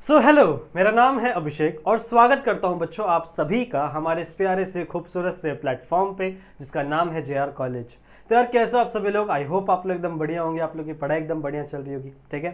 Hello, मेरा नाम है अभिषेक और स्वागत करता हूं बच्चों आप सभी का हमारे इस प्यारे से खूबसूरत से प्लेटफॉर्म पे जिसका नाम है जेआर कॉलेज। तो यार कैसे हो आप सभी लोग। आई होप आप लोग एकदम बढ़िया होंगे, आप लोग की पढ़ाई एकदम बढ़िया चल रही होगी। ठीक है।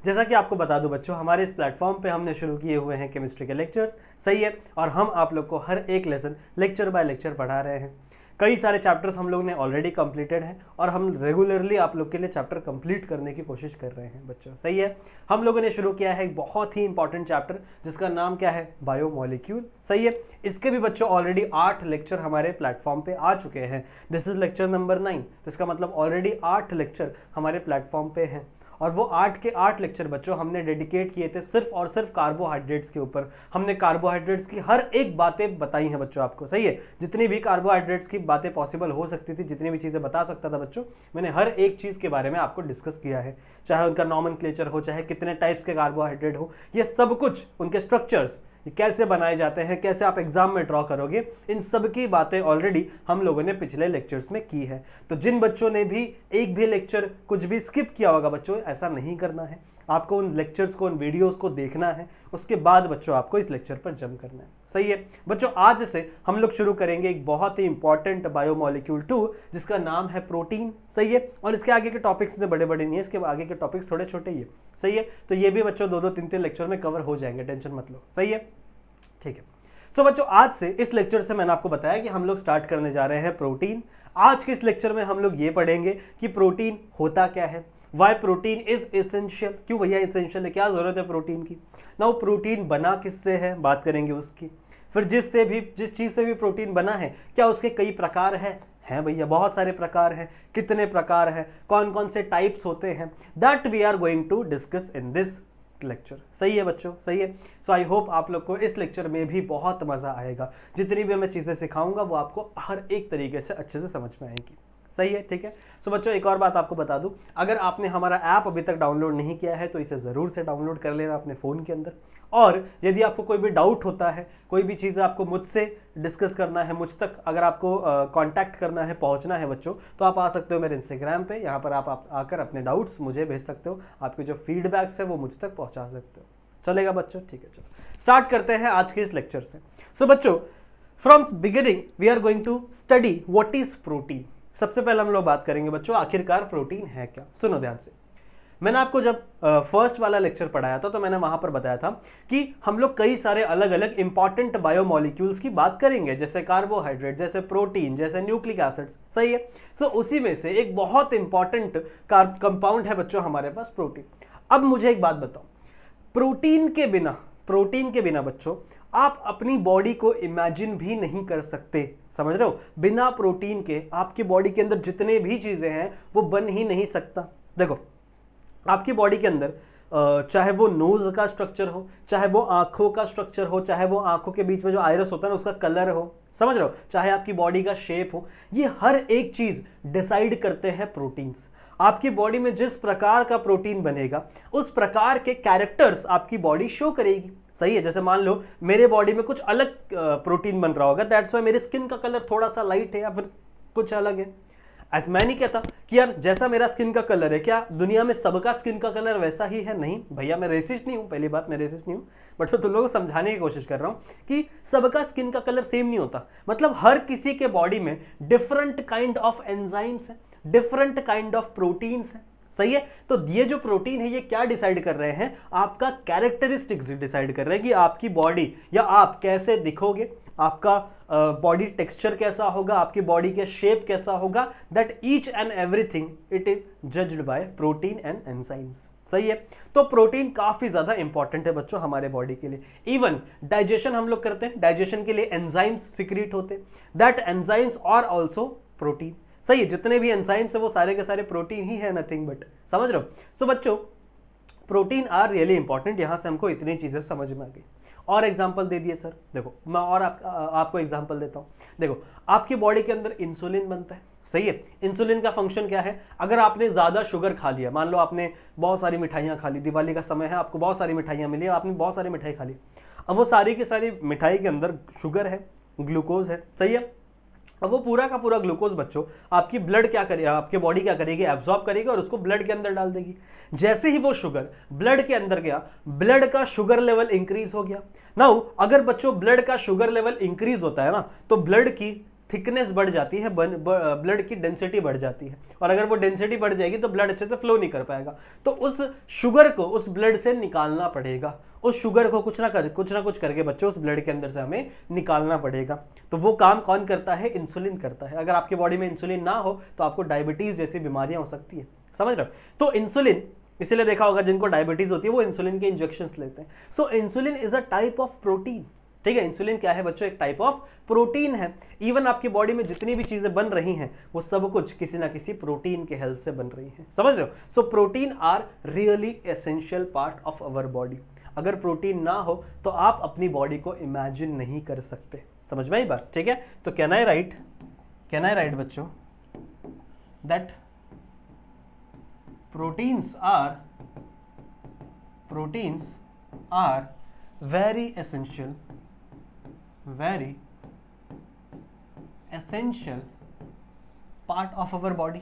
जैसा कि आपको बता दूं बच्चों, हमारे इस प्लेटफॉर्म पे हमने शुरू किए हुए हैं केमिस्ट्री के लेक्चर्स। सही है। और हम आप लोग को हर एक लेसन लेक्चर बाय लेक्चर पढ़ा रहे हैं। कई सारे चैप्टर्स हम लोग ने ऑलरेडी कंप्लीटेड हैं और हम रेगुलरली आप लोग के लिए चैप्टर कंप्लीट करने की कोशिश कर रहे हैं बच्चों। सही है। हम लोगों ने शुरू किया है एक बहुत ही इंपॉर्टेंट चैप्टर जिसका नाम क्या है, बायोमोलिक्यूल। सही है। इसके भी बच्चों ऑलरेडी 8 लेक्चर हमारे प्लेटफॉर्म पे आ चुके हैं। This is lecture number 9। तो इसका मतलब ऑलरेडी 8 लेक्चर हमारे प्लेटफॉर्म पे हैं और वो 8 के 8 लेक्चर बच्चों हमने डेडिकेट किए थे सिर्फ और सिर्फ कार्बोहाइड्रेट्स के ऊपर। हमने कार्बोहाइड्रेट्स की हर एक बातें बताई हैं बच्चों आपको। सही है। जितनी भी कार्बोहाइड्रेट्स की बातें पॉसिबल हो सकती थी, जितनी भी चीज़ें बता सकता था बच्चों, मैंने हर एक चीज़ के बारे में आपको डिस्कस किया है। चाहे उनका नॉमेनक्लेचर हो, चाहे कितने टाइप्स के कार्बोहाइड्रेट हो, ये सब कुछ, उनके स्ट्रक्चर्स, ये कैसे बनाए जाते हैं, कैसे आप एग्जाम में ड्रॉ करोगे, इन सब की बातें ऑलरेडी हम लोगों ने पिछले लेक्चर्स में की है। तो जिन बच्चों ने भी एक भी लेक्चर कुछ भी स्किप किया होगा बच्चों, ऐसा नहीं करना है। आपको उन लेक्चर्स को, उन वीडियोस को देखना है, उसके बाद बच्चों आपको इस लेक्चर पर जम करना है। सही है। बच्चों आज से हम लोग शुरू करेंगे एक बहुत ही इंपॉर्टेंट बायोमोलिक्यूल 2 जिसका नाम है प्रोटीन। सही है। और इसके आगे के टॉपिक्स इतने बड़े बड़े नहीं है, इसके आगे के टॉपिक्स थोड़े छोटे ही है। सही है। तो ये भी बच्चों 2-2, 3-3 लेक्चर में कवर हो जाएंगे, टेंशन मत लो। सही है। ठीक है। बच्चों आज से इस लेक्चर से मैंने आपको बताया कि हम लोग स्टार्ट करने जा रहे हैं प्रोटीन। आज के इस लेक्चर में हम लोग ये पढ़ेंगे कि प्रोटीन होता क्या है, वाई प्रोटीन इज एसेंशियल। क्यों भैया एसेंशियल है, क्या जरूरत है प्रोटीन की। नाउ प्रोटीन बना किससे है, बात करेंगे उसकी। फिर जिस चीज से भी प्रोटीन बना है, क्या उसके कई प्रकार हैं भैया, बहुत सारे प्रकार हैं। कितने प्रकार हैं, कौन कौन से टाइप्स होते हैं, that we are going to discuss in this lecture. सही है बच्चों। सही है। सो आई होप आप लोग को इस लेक्चर में भी बहुत मजा आएगा। जितनी भी मैं चीजें सिखाऊंगा वो आपको हर एक तरीके से अच्छे से समझ में आएगी। सही है। ठीक है। सो बच्चों एक और बात आपको बता दूं, अगर आपने हमारा ऐप अभी तक डाउनलोड नहीं किया है तो इसे जरूर से डाउनलोड कर लेना अपने फोन के अंदर। और यदि आपको कोई भी डाउट होता है, कोई भी चीज़ आपको मुझसे डिस्कस करना है, मुझ तक अगर आपको कांटेक्ट करना है, पहुंचना है बच्चों, तो आप आ सकते हो मेरे इंस्टाग्राम पे। यहाँ पर आप आकर अपने डाउट्स मुझे भेज सकते हो। आपके जो फीडबैक्स है वो मुझ तक पहुंचा सकते हो। चलेगा बच्चों। ठीक है। चलो स्टार्ट करते हैं आज के इस लेक्चर से। सो बच्चों from beginning we are going to study what is protein. सबसे पहले हम लोग बात करेंगे बच्चों आखिरकार प्रोटीन है क्या। सुनो ध्यान से। मैंने आपको जब फर्स्ट वाला लेक्चर पढ़ाया था तो मैंने वहां पर बताया था कि हम लोग कई सारे अलग अलग इंपॉर्टेंट बायोमोलिक्यूल्स की बात करेंगे, जैसे कार्बोहाइड्रेट, जैसे प्रोटीन, जैसे न्यूक्लिक एसिड्स। सही है। सो उसी में से एक बहुत इंपॉर्टेंट कंपाउंड है बच्चों हमारे पास प्रोटीन। अब मुझे एक बात बताओ, प्रोटीन के बिना बच्चों आप अपनी बॉडी को इमेजिन भी नहीं कर सकते। समझ रहे हो। बिना प्रोटीन के आपकी बॉडी के अंदर जितने भी चीजें हैं वो बन ही नहीं सकता। देखो आपकी बॉडी के अंदर चाहे वो नोज का स्ट्रक्चर हो, चाहे वो आंखों का स्ट्रक्चर हो, चाहे वो आंखों के बीच में जो आइरिस होता है ना उसका कलर हो, समझ रहे हो, चाहे आपकी बॉडी का शेप हो, ये हर एक चीज डिसाइड करते हैं प्रोटीन्स। आपकी बॉडी में जिस प्रकार का प्रोटीन बनेगा उस प्रकार के कैरेक्टर्स आपकी बॉडी शो करेगी। सही है। जैसे मान लो मेरे बॉडी में कुछ अलग प्रोटीन बन रहा होगा, दैट्स वाई मेरे स्किन का कलर थोड़ा सा लाइट है या फिर कुछ अलग है। ऐसा मैं नहीं कहता कि यार जैसा मेरा स्किन का कलर है क्या दुनिया में सबका स्किन का कलर वैसा ही है। नहीं भैया, मैं रेसिस्ट नहीं हूं। पहली बात, मैं रेसिस्ट नहीं हूं, बट मैं तुम लोगों को समझाने की कोशिश कर रहा हूं कि सबका स्किन का कलर सेम नहीं होता। मतलब हर किसी के बॉडी में डिफरेंट काइंड ऑफ एंजाइम्स है, डिफरेंट काइंड ऑफ प्रोटीन्स है। सही है। तो ये जो प्रोटीन है ये क्या डिसाइड कर रहे हैं, आपका कैरेक्टरिस्टिक्स डिसाइड कर रहे हैं कि आपकी बॉडी या आप कैसे दिखोगे, आपका बॉडी टेक्सचर कैसा होगा, आपकी बॉडी के शेप कैसा होगा। That each and everything it is judged bye protein and enzymes. सही है। तो प्रोटीन काफी ज्यादा इंपॉर्टेंट है बच्चों हमारे बॉडी के लिए। इवन डाइजेशन हम लोग करते हैं, डाइजेशन के लिए एंजाइम्स सिक्रीट होते हैं, that enzymes are also protein. सही है। जितने भी एंजाइम्स है वो सारे के सारे प्रोटीन ही है, नथिंग बट। समझ रहे हो। सो बच्चों प्रोटीन आर रियली इंपॉर्टेंट। यहां से हमको इतनी चीजें समझ में आ गई। और एग्जांपल दे दिए सर। देखो मैं और आपको एग्जांपल देता हूं। देखो आपकी बॉडी के अंदर इंसुलिन बनता है। सही है। इंसुलिन का फंक्शन क्या है, अगर आपने ज्यादा शुगर खा लिया, मान लो आपने बहुत सारी मिठाइयां खा ली, दिवाली का समय है, आपको बहुत सारी मिठाइयां मिली, आपने बहुत सारी मिठाई खा ली। अब वो सारी की सारी मिठाई के अंदर शुगर है, ग्लूकोज है। सही है। अब वो पूरा का पूरा ग्लूकोज बच्चों आपकी ब्लड क्या करेगी, आपके बॉडी क्या करेगी, एब्जॉर्ब करेगी और उसको ब्लड के अंदर डाल देगी। जैसे ही वो शुगर ब्लड के अंदर गया, ब्लड का शुगर लेवल इंक्रीज हो गया। नाउ अगर बच्चों ब्लड का शुगर लेवल इंक्रीज होता है ना, तो ब्लड की थिकनेस बढ़ जाती है, ब्लड की डेंसिटी बढ़ जाती है, और अगर वो डेंसिटी बढ़ जाएगी तो ब्लड अच्छे से फ्लो नहीं कर पाएगा। तो उस शुगर को उस ब्लड से निकालना पड़ेगा, उस शुगर को कुछ ना कुछ करके बच्चों उस ब्लड के अंदर से हमें निकालना पड़ेगा। तो वो काम कौन करता है? इंसुलिन करता है। अगर आपकी बॉडी में इंसुलिन ना हो तो आपको डायबिटीज जैसी बीमारियां हो सकती है, समझ रहे हो? तो इंसुलिन, इसीलिए देखा होगा जिनको डायबिटीज होती है वो इंसुलिन के इंजेक्शंस लेते हैं। So insulin is a type of protein, ठीक है। इंसुलिन क्या है बच्चों? एक टाइप ऑफ प्रोटीन है। इवन आपकी बॉडी में जितनी भी चीजें बन रही हैं वो सब कुछ किसी ना किसी प्रोटीन के हेल्प से बन रही हैं, समझ रहे हो? So protein are really essential part of our body. अगर प्रोटीन ना हो तो आप अपनी बॉडी को इमेजिन नहीं कर सकते। समझ में आई बात? ठीक है। तो कैन आई राइट बच्चों that proteins are very essential part of our body,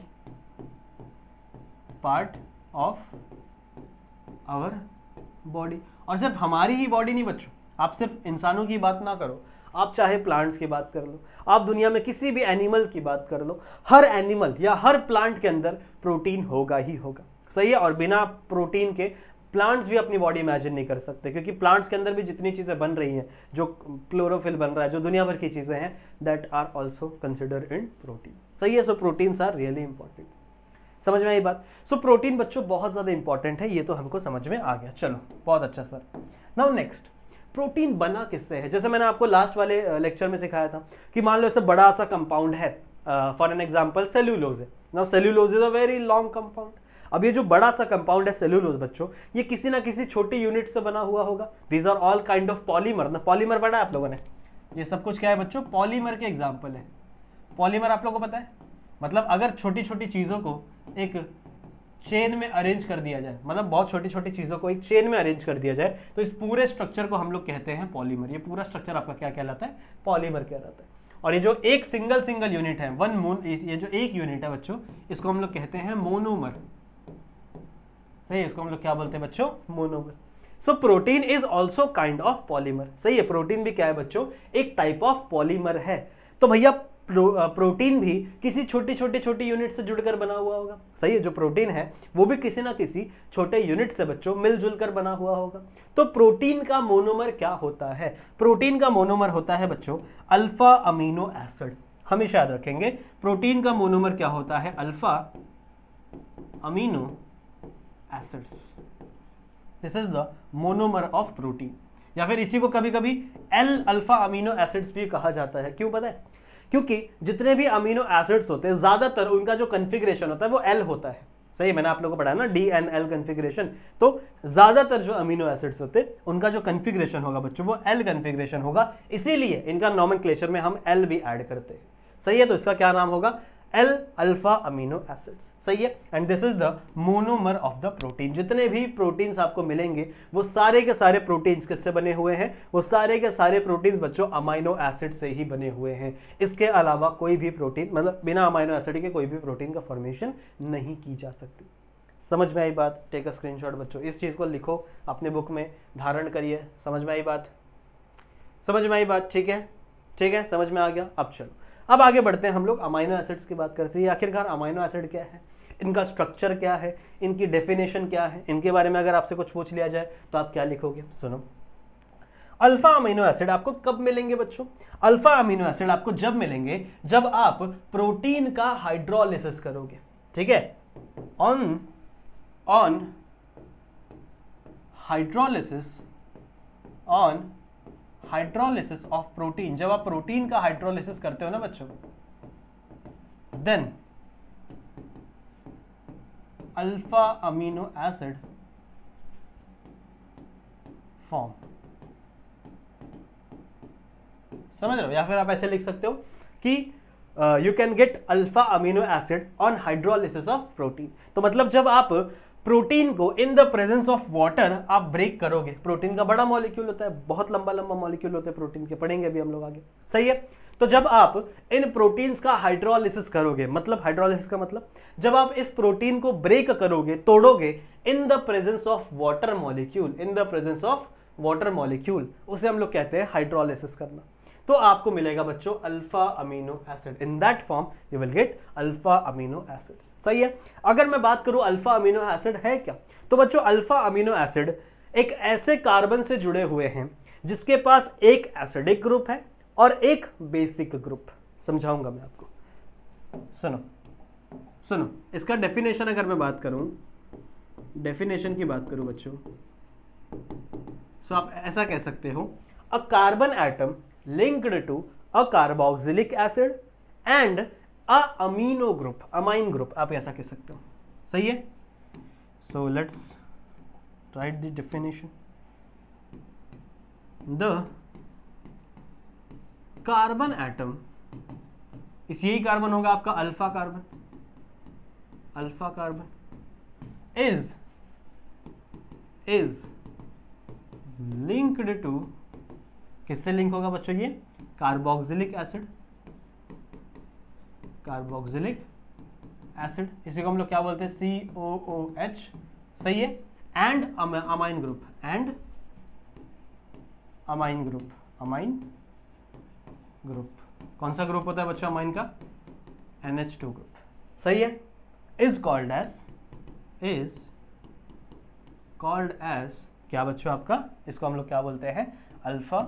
और सिर्फ हमारी ही बॉडी नहीं बच्चों, आप सिर्फ इंसानों की बात ना करो, आप चाहे प्लांट्स की बात कर लो, आप दुनिया में किसी भी एनिमल की बात कर लो, हर एनिमल या हर प्लांट के अंदर प्रोटीन होगा ही होगा, सही है। और बिना प्रोटीन के प्लांट्स भी अपनी बॉडी इमेजिन नहीं कर सकते, क्योंकि प्लांट्स के अंदर भी जितनी चीजें बन रही हैं, जो क्लोरोफिल बन रहा है, जो दुनिया भर की चीजें हैं, that are also considered in protein, सही है। So proteins are really important. समझ में आई बात? सो प्रोटीन बच्चों बहुत ज्यादा इंपॉर्टेंट है, ये तो हमको समझ में आ गया। चलो बहुत अच्छा सर। नाउ नेक्स्ट, प्रोटीन बना किससे है? जैसे मैंने आपको लास्ट वाले लेक्चर में सिखाया था कि मान लो ऐसा बड़ा सा कंपाउंड है, फॉर एन एग्जाम्पल सेल्यूलोज है। Now cellulose is a very long compound. अब ये जो बड़ा सा कंपाउंड है सेल्यूलोज बच्चों, ये किसी ना किसी छोटी यूनिट से बना हुआ होगा। These are all kind of polymer ना, पॉलीमर पढ़ा है आप लोगों ने? ये सब कुछ क्या है बच्चों? पॉलीमर के एग्जाम्पल है। पॉलीमर आप लोगों को पता है, मतलब अगर छोटी छोटी चीजों को एक चेन में अरेंज कर दिया जाए, मतलब बहुत छोटी छोटी चीजों को एक चेन में अरेंज कर दिया जाए, तो इस पूरे स्ट्रक्चर को हम लोग कहते हैं पॉलीमर। ये पूरा स्ट्रक्चर आपका क्या कहलाता है? पॉलीमर कहलाता है। और ये जो एक सिंगल यूनिट है, ये जो एक यूनिट है बच्चों, इसको हम लोग कहते हैं मोनोमर, सही है। इसको हम लोग क्या बोलते हैं बच्चों? Monomer. So protein is also kind of polymer, सही है। प्रोटीन भी क्या है बच्चों? एक टाइप ऑफ पॉलीमर है। तो भैया प्रोटीन भी किसी छोटी यूनिट से जुड़कर बना हुआ होगा, सही है। जो प्रोटीन है वो भी किसी ना किसी छोटे यूनिट से बच्चों मिलजुल कर बना हुआ होगा। तो प्रोटीन का मोनोमर क्या होता है? प्रोटीन का मोनोमर होता है बच्चों अल्फा अमीनो एसिड। हमेशा याद रखेंगे, प्रोटीन का मोनोमर क्या होता है? Alpha amino acids. This is the monomer of protein, या फिर इसी को कभी कभी एल अल्फा अमीनो एसिड्स भी कहा जाता है। क्यों पता है? क्योंकि जितने भी अमीनो एसिड्स होते हैं ज्यादातर उनका जो कन्फिग्रेशन होता है वो एल होता है, सही। मैंने आप लोगों को पढ़ाया ना DNL कन्फिग्रेशन। तो ज्यादातर जो अमीनो एसिड्स होते हैं उनका जो कन्फिग्रेशन होगा बच्चों वो एल कन्फिग्रेशन होगा, इसीलिए इनका नॉमेनक्लेचर में हम एल भी ऐड करते हैं, सही है। तो इसका क्या नाम होगा? एल अल्फा अमीनो एसिड्स, सही है। And this is the monomer of the protein. जितने भी प्रोटीन्स आपको मिलेंगे वो सारे के सारे प्रोटीन्स किससे बने हुए हैं? वो सारे के सारे प्रोटीन्स बच्चों अमाइनो एसिड से ही बने हुए हैं। इसके अलावा कोई भी प्रोटीन, मतलब बिना अमाइनो एसिड के कोई भी प्रोटीन का फॉर्मेशन नहीं की जा सकती। समझ में आई बात? टेक अ स्क्रीनशॉट बच्चों, इस चीज को लिखो अपने बुक में, धारण करिए। समझ में आई बात? समझ में आई बात? ठीक है, ठीक है, समझ में आ गया। अब चलो अब आगे बढ़ते हैं, हम लोग अमाइनो एसिड्स की बात करते हैं। आखिरकार अमाइनो एसिड क्या है, इनका स्ट्रक्चर क्या है, इनकी डेफिनेशन क्या है, इनके बारे में अगर आपसे कुछ पूछ लिया जाए तो आप क्या लिखोगे? सुनो, अल्फा अमीनो एसिड आपको कब मिलेंगे बच्चों? अल्फा अमीनो एसिड आपको जब मिलेंगे जब आप प्रोटीन का हाइड्रोलिसिस करोगे, ठीक है। ऑन हाइड्रोलिसिस ऑफ प्रोटीन, जब आप प्रोटीन का हाइड्रोलिसिस करते हो ना बच्चों, then alpha amino acid form. समझ रहे हो? या फिर आप ऐसे लिख सकते हो कि you can get alpha amino acid on hydrolysis of protein. तो मतलब जब आप प्रोटीन को इन द प्रेजेंस ऑफ वाटर आप ब्रेक करोगे, प्रोटीन का बड़ा मॉलिक्यूल होता है, बहुत लंबा मॉलिक्यूल होता है प्रोटीन के, पढ़ेंगे अभी हम लोग आगे, सही है। तो जब आप इन प्रोटीन्स का हाइड्रोलिसिस करोगे, मतलब हाइड्रोलिसिस का मतलब जब आप इस प्रोटीन को ब्रेक करोगे, तोड़ोगे in the presence of water molecule, in the presence of water molecule, उसे हम लोग कहते हैं हाइड्रोलिसिस करना। तो आपको मिलेगा बच्चों alpha amino acid. In that form you will get alpha amino acid. सही है। अगर मैं बात करूं अल्फा अमीनो एसिड है क्या, तो बच्चों अल्फा अमीनो एसिड एक ऐसे कार्बन से जुड़े हुए हैं जिसके पास एक एसिडिक ग्रुप है और एक बेसिक ग्रुप। समझाऊंगा मैं आपको, सुनो सुनो। इसका डेफिनेशन अगर मैं बात करूं, डेफिनेशन की बात करूं बच्चों, तो आप ऐसा कह सकते हो, a carbon atom linked to a carboxylic acid and a amino group, amine group, आप ऐसा कह सकते हो। सही है। So let's write the definition. The carbon atom, इस यही कार्बन होगा आपका alpha carbon, alpha carbon is linked to, किससे लिंक होगा बच्चों ये, कार्बोक्सिलिक एसिड, कार्बोक्सिलिक एसिड, इसी को हम लोग क्या बोलते हैं, COOH। सही है। And amine group, and amine group, amine group, कौन सा ग्रुप होता है बच्चों अमाइन का, NH2 ग्रुप। सही है। इज कॉल्ड एज क्या बच्चों आपका, इसको हम लोग क्या बोलते हैं, अल्फा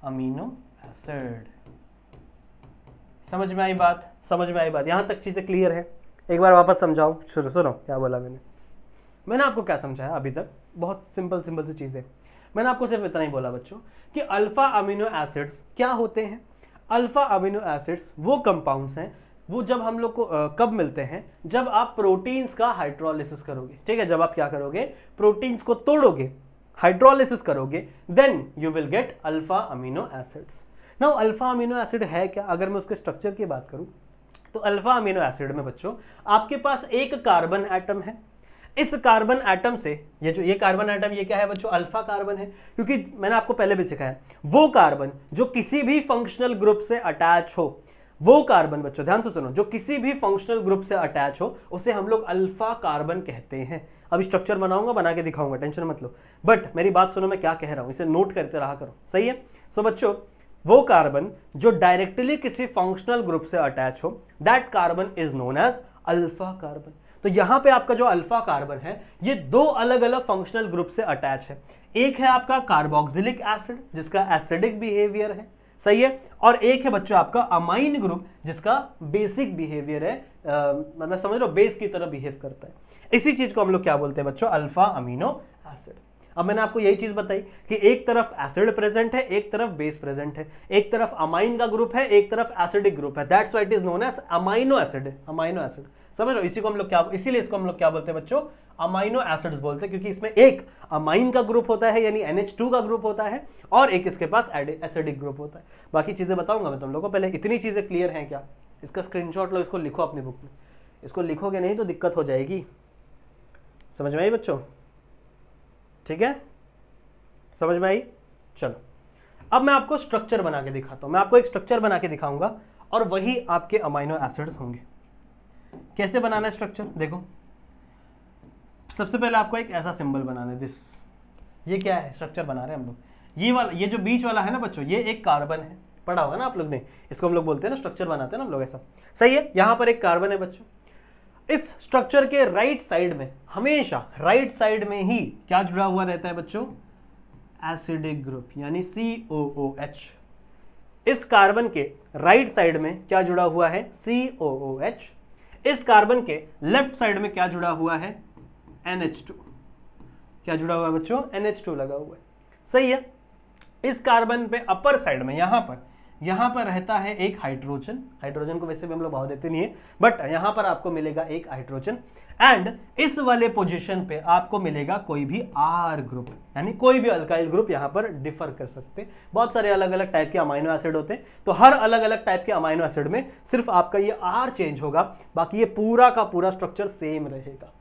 अमीनो एसिड। समझ में आई बात, समझ में आई बात, यहां तक चीजें क्लियर है। एक बार वापस समझाऊं, सुनो क्या बोला मैंने आपको क्या समझाया अभी तक, बहुत सिंपल सिंपल सी चीजें। मैंने आपको सिर्फ इतना ही बोला बच्चों कि अल्फा अमीनो एसिड्स क्या होते हैं। अल्फा अमीनो एसिड्स वो कंपाउंड्स हैं, वो जब हम लोग को कब मिलते हैं, जब आप प्रोटीन्स का हाइड्रोलिसिस करोगे। ठीक है, जब आप क्या करोगे, प्रोटीन्स को तोड़ोगे, हाइड्रोलिसिस करोगे, then you will get alpha amino acids. Now alpha amino acid है क्या, अगर मैं उसके स्ट्रक्चर की बात करूं, तो अल्फा अमीनो एसिड में बच्चों आपके पास एक कार्बन एटम है। इस कार्बन एटम से, ये कार्बन एटम, ये क्या है बच्चों, अल्फा कार्बन है, क्योंकि मैंने आपको पहले भी सिखाया वो कार्बन जो किसी भी फंक्शनल ग्रुप से अटैच हो, वो कार्बन बच्चों ध्यान से सुनो, जो किसी भी फंक्शनल ग्रुप से अटैच हो उसे हम लोग अल्फा कार्बन कहते हैं। अब स्ट्रक्चर बनाऊंगा, बना के दिखाऊंगा, टेंशन मत लो, बट मेरी बात सुनो मैं क्या कह रहा हूं, इसे नोट करते रहा करो। सही है। सो बच्चों वो कार्बन जो डायरेक्टली किसी फंक्शनल ग्रुप से अटैच हो, that carbon is known as alpha carbon. तो यहां पे आपका जो अल्फा कार्बन है ये दो अलग अलग फंक्शनल ग्रुप से अटैच है। एक है आपका कार्बोक्सिलिक एसिड जिसका एसिडिक बिहेवियर है, सही है, और एक है बच्चों आपका अमाइन ग्रुप जिसका बेसिक बिहेवियर है, मतलब समझ लो बेस की तरह बिहेव करता है। इसी चीज को हम लोग क्या बोलते हैं बच्चों, अल्फा अमीनो एसिड। अब मैंने आपको यही चीज बताई कि एक तरफ एसिड प्रेजेंट है, एक तरफ बेस प्रेजेंट है, एक तरफ अमाइन का ग्रुप है, एक तरफ एसिडिक ग्रुप है, that's why it is known as amino acid, amino acid. समझ लो, इसी को हम लोग क्या, इसीलिए इसको हम लोग क्या बोलते हैं बच्चों, अमाइनो एसिड्स बोलते हैं, क्योंकि इसमें एक अमाइन का ग्रुप होता है यानी NH2 का ग्रुप होता है, और एक इसके पास एसिडिक ग्रुप होता है। बाकी चीजें बताऊंगा मैं तुम लोगों को, पहले इतनी चीजें क्लियर हैं क्या, इसका स्क्रीनशॉट लो, इसको लिखो अपनी बुक में, इसको लिखोगे नहीं तो दिक्कत हो जाएगी। समझ में आई बच्चों, ठीक है, समझ में आई। चलो अब मैं आपको स्ट्रक्चर बना के दिखाता हूं, मैं आपको एक स्ट्रक्चर बना के दिखाऊंगा और वही आपके अमाइनो एसिड्स होंगे। कैसे बनाना है स्ट्रक्चर, देखो सबसे पहले आपको एक ऐसा सिंबल बनाना है, दिस, ये क्या है, स्ट्रक्चर बना रहे हैं हम लोग, ये वाला, ये जो बीच वाला है ना बच्चों, ये एक कार्बन है, पढ़ा होगा ना आप लोग ने, इसको हम लोग बोलते हैं ना स्ट्रक्चर बनाते हैं ना हम लोग ऐसा। सही है। यहां पर एक कार्बन है बच्चों, इस स्ट्रक्चर के राइट साइड में, हमेशा राइट साइड में ही क्या जुड़ा हुआ रहता है बच्चों, एसिडिक ग्रुप यानी COOH। इस कार्बन के राइट साइड में क्या जुड़ा हुआ है, COOH। इस कार्बन के लेफ्ट साइड में क्या जुड़ा हुआ है, NH2। क्या जुड़ा हुआ है बच्चों, NH2 लगा हुआ है। सही है। इस कार्बन पे अपर साइड में यहां पर रहता है एक हाइड्रोजन, हाइड्रोजन को वैसे भी हम लोग भाव देते नहीं है, बट यहां पर आपको मिलेगा एक हाइड्रोजन, एंड इस वाले पोजीशन पे आपको मिलेगा कोई भी R ग्रुप, यानी कोई भी अल्काइल ग्रुप यहां पर डिफर कर सकते हैं। बहुत सारे अलग अलग टाइप के अमाइनो एसिड होते हैं, तो हर अलग अलग टाइप के अमाइनो एसिड में सिर्फ आपका ये R चेंज होगा, बाकी ये पूरा का पूरा स्ट्रक्चर सेम रहेगा।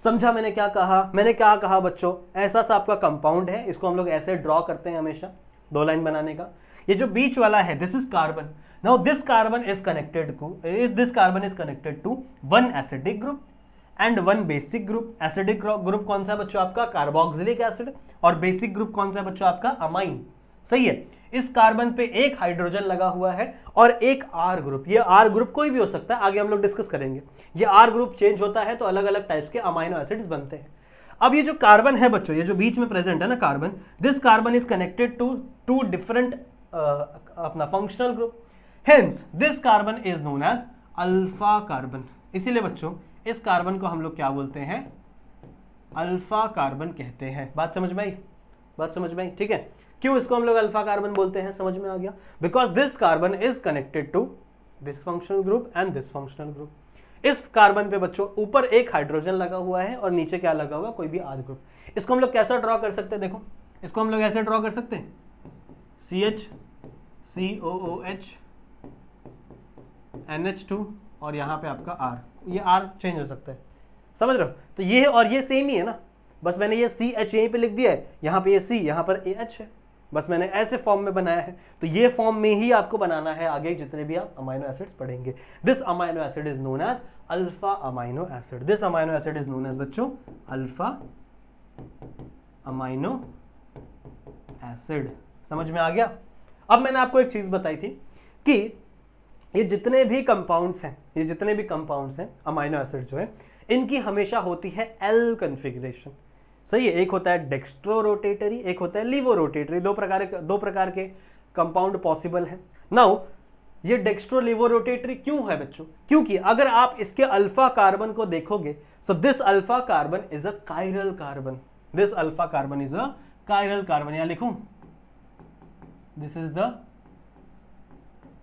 समझा मैंने क्या कहा, मैंने क्या कहा बच्चों, ऐसा सा आपका कंपाउंड है, इसको हम लोग ऐसे ड्रॉ करते हैं हमेशा, दो लाइन बनाने का। ये जो बीच वाला है this is carbon. Now this carbon is connected to one acidic group and one basic group. Acidic group कौन सा है बच्चों आपका? Carboxylic acid. और बेसिक ग्रुप कौन सा है बच्चों आपका? अमाइन। सही है। इस कार्बन पे एक हाइड्रोजन लगा हुआ है और एक आर ग्रुप। ये आर ग्रुप कोई भी हो सकता है, आगे हम लोग डिस्कस करेंगे। ये आर ग्रुप चेंज होता है तो अलग अलग टाइप्स के अमाइनो एसिड्स बनते हैं। अब ये जो कार्बन है बच्चों, ये जो बीच में प्रेजेंट है ना carbon, this carbon is connected to two different अपना functional group. Hence this carbon is known as alpha carbon. इसीलिए बच्चों इस कार्बन को हम लोग क्या बोलते हैं? अल्फा कार्बन कहते हैं। बात समझ में आई? बात समझ में आई? ठीक है। क्यों इसको हम लोग अल्फा कार्बन बोलते हैं? समझ में आ गया? Because this carbon is connected to this functional group and this functional group. इस कार्बन पे बच्चों ऊपर एक हाइड्रोजन लगा हुआ है और नीचे क्या लगा हुआ? कोई भी आर ग्रुप। इसको हम लोग कैसा ड्रॉ कर सकते हैं? देखो इसको हम लोग ऐसे ड्रॉ कर सकते हैं, CH COOH NH2 और यहाँ पे आपका R। ये R चेंज हो सकता है, समझ रहे हो? तो ये और ये सेम ही है ना, बस मैंने ये CH यहीं पे लिख दिया है, यहाँ पे ये C, यहाँ पर AH है, बस मैंने ऐसे फॉर्म में बनाया है। तो ये फॉर्म में ही आपको बनाना है आगे जितने भी आप अमाइनो एसिड्स पढ़ेंगे। This amino acid is known as alpha amino acid. This amino acid is known as बच्चों अल्फा अमाइनो एसिड। समझ में आ गया? अब मैंने आपको एक चीज बताई थी कि ये जितने भी कंपाउंड्स हैं, अमाइनो एसिड जो है, इनकी हमेशा होती है एल कन्फिग्रेशन। सही है। एक होता है डेक्स्ट्रो रोटेटरी, एक होता है लीवो रोटेटरी। दो प्रकार के कंपाउंड पॉसिबल है। नाउ ये डेक्स्ट्रो लीवो रोटेटरी क्यों है बच्चों? क्योंकि अगर आप इसके अल्फा कार्बन को देखोगे, so this alpha carbon is a chiral carbon. This alpha carbon is a chiral carbon. यहां लिखूं, this is the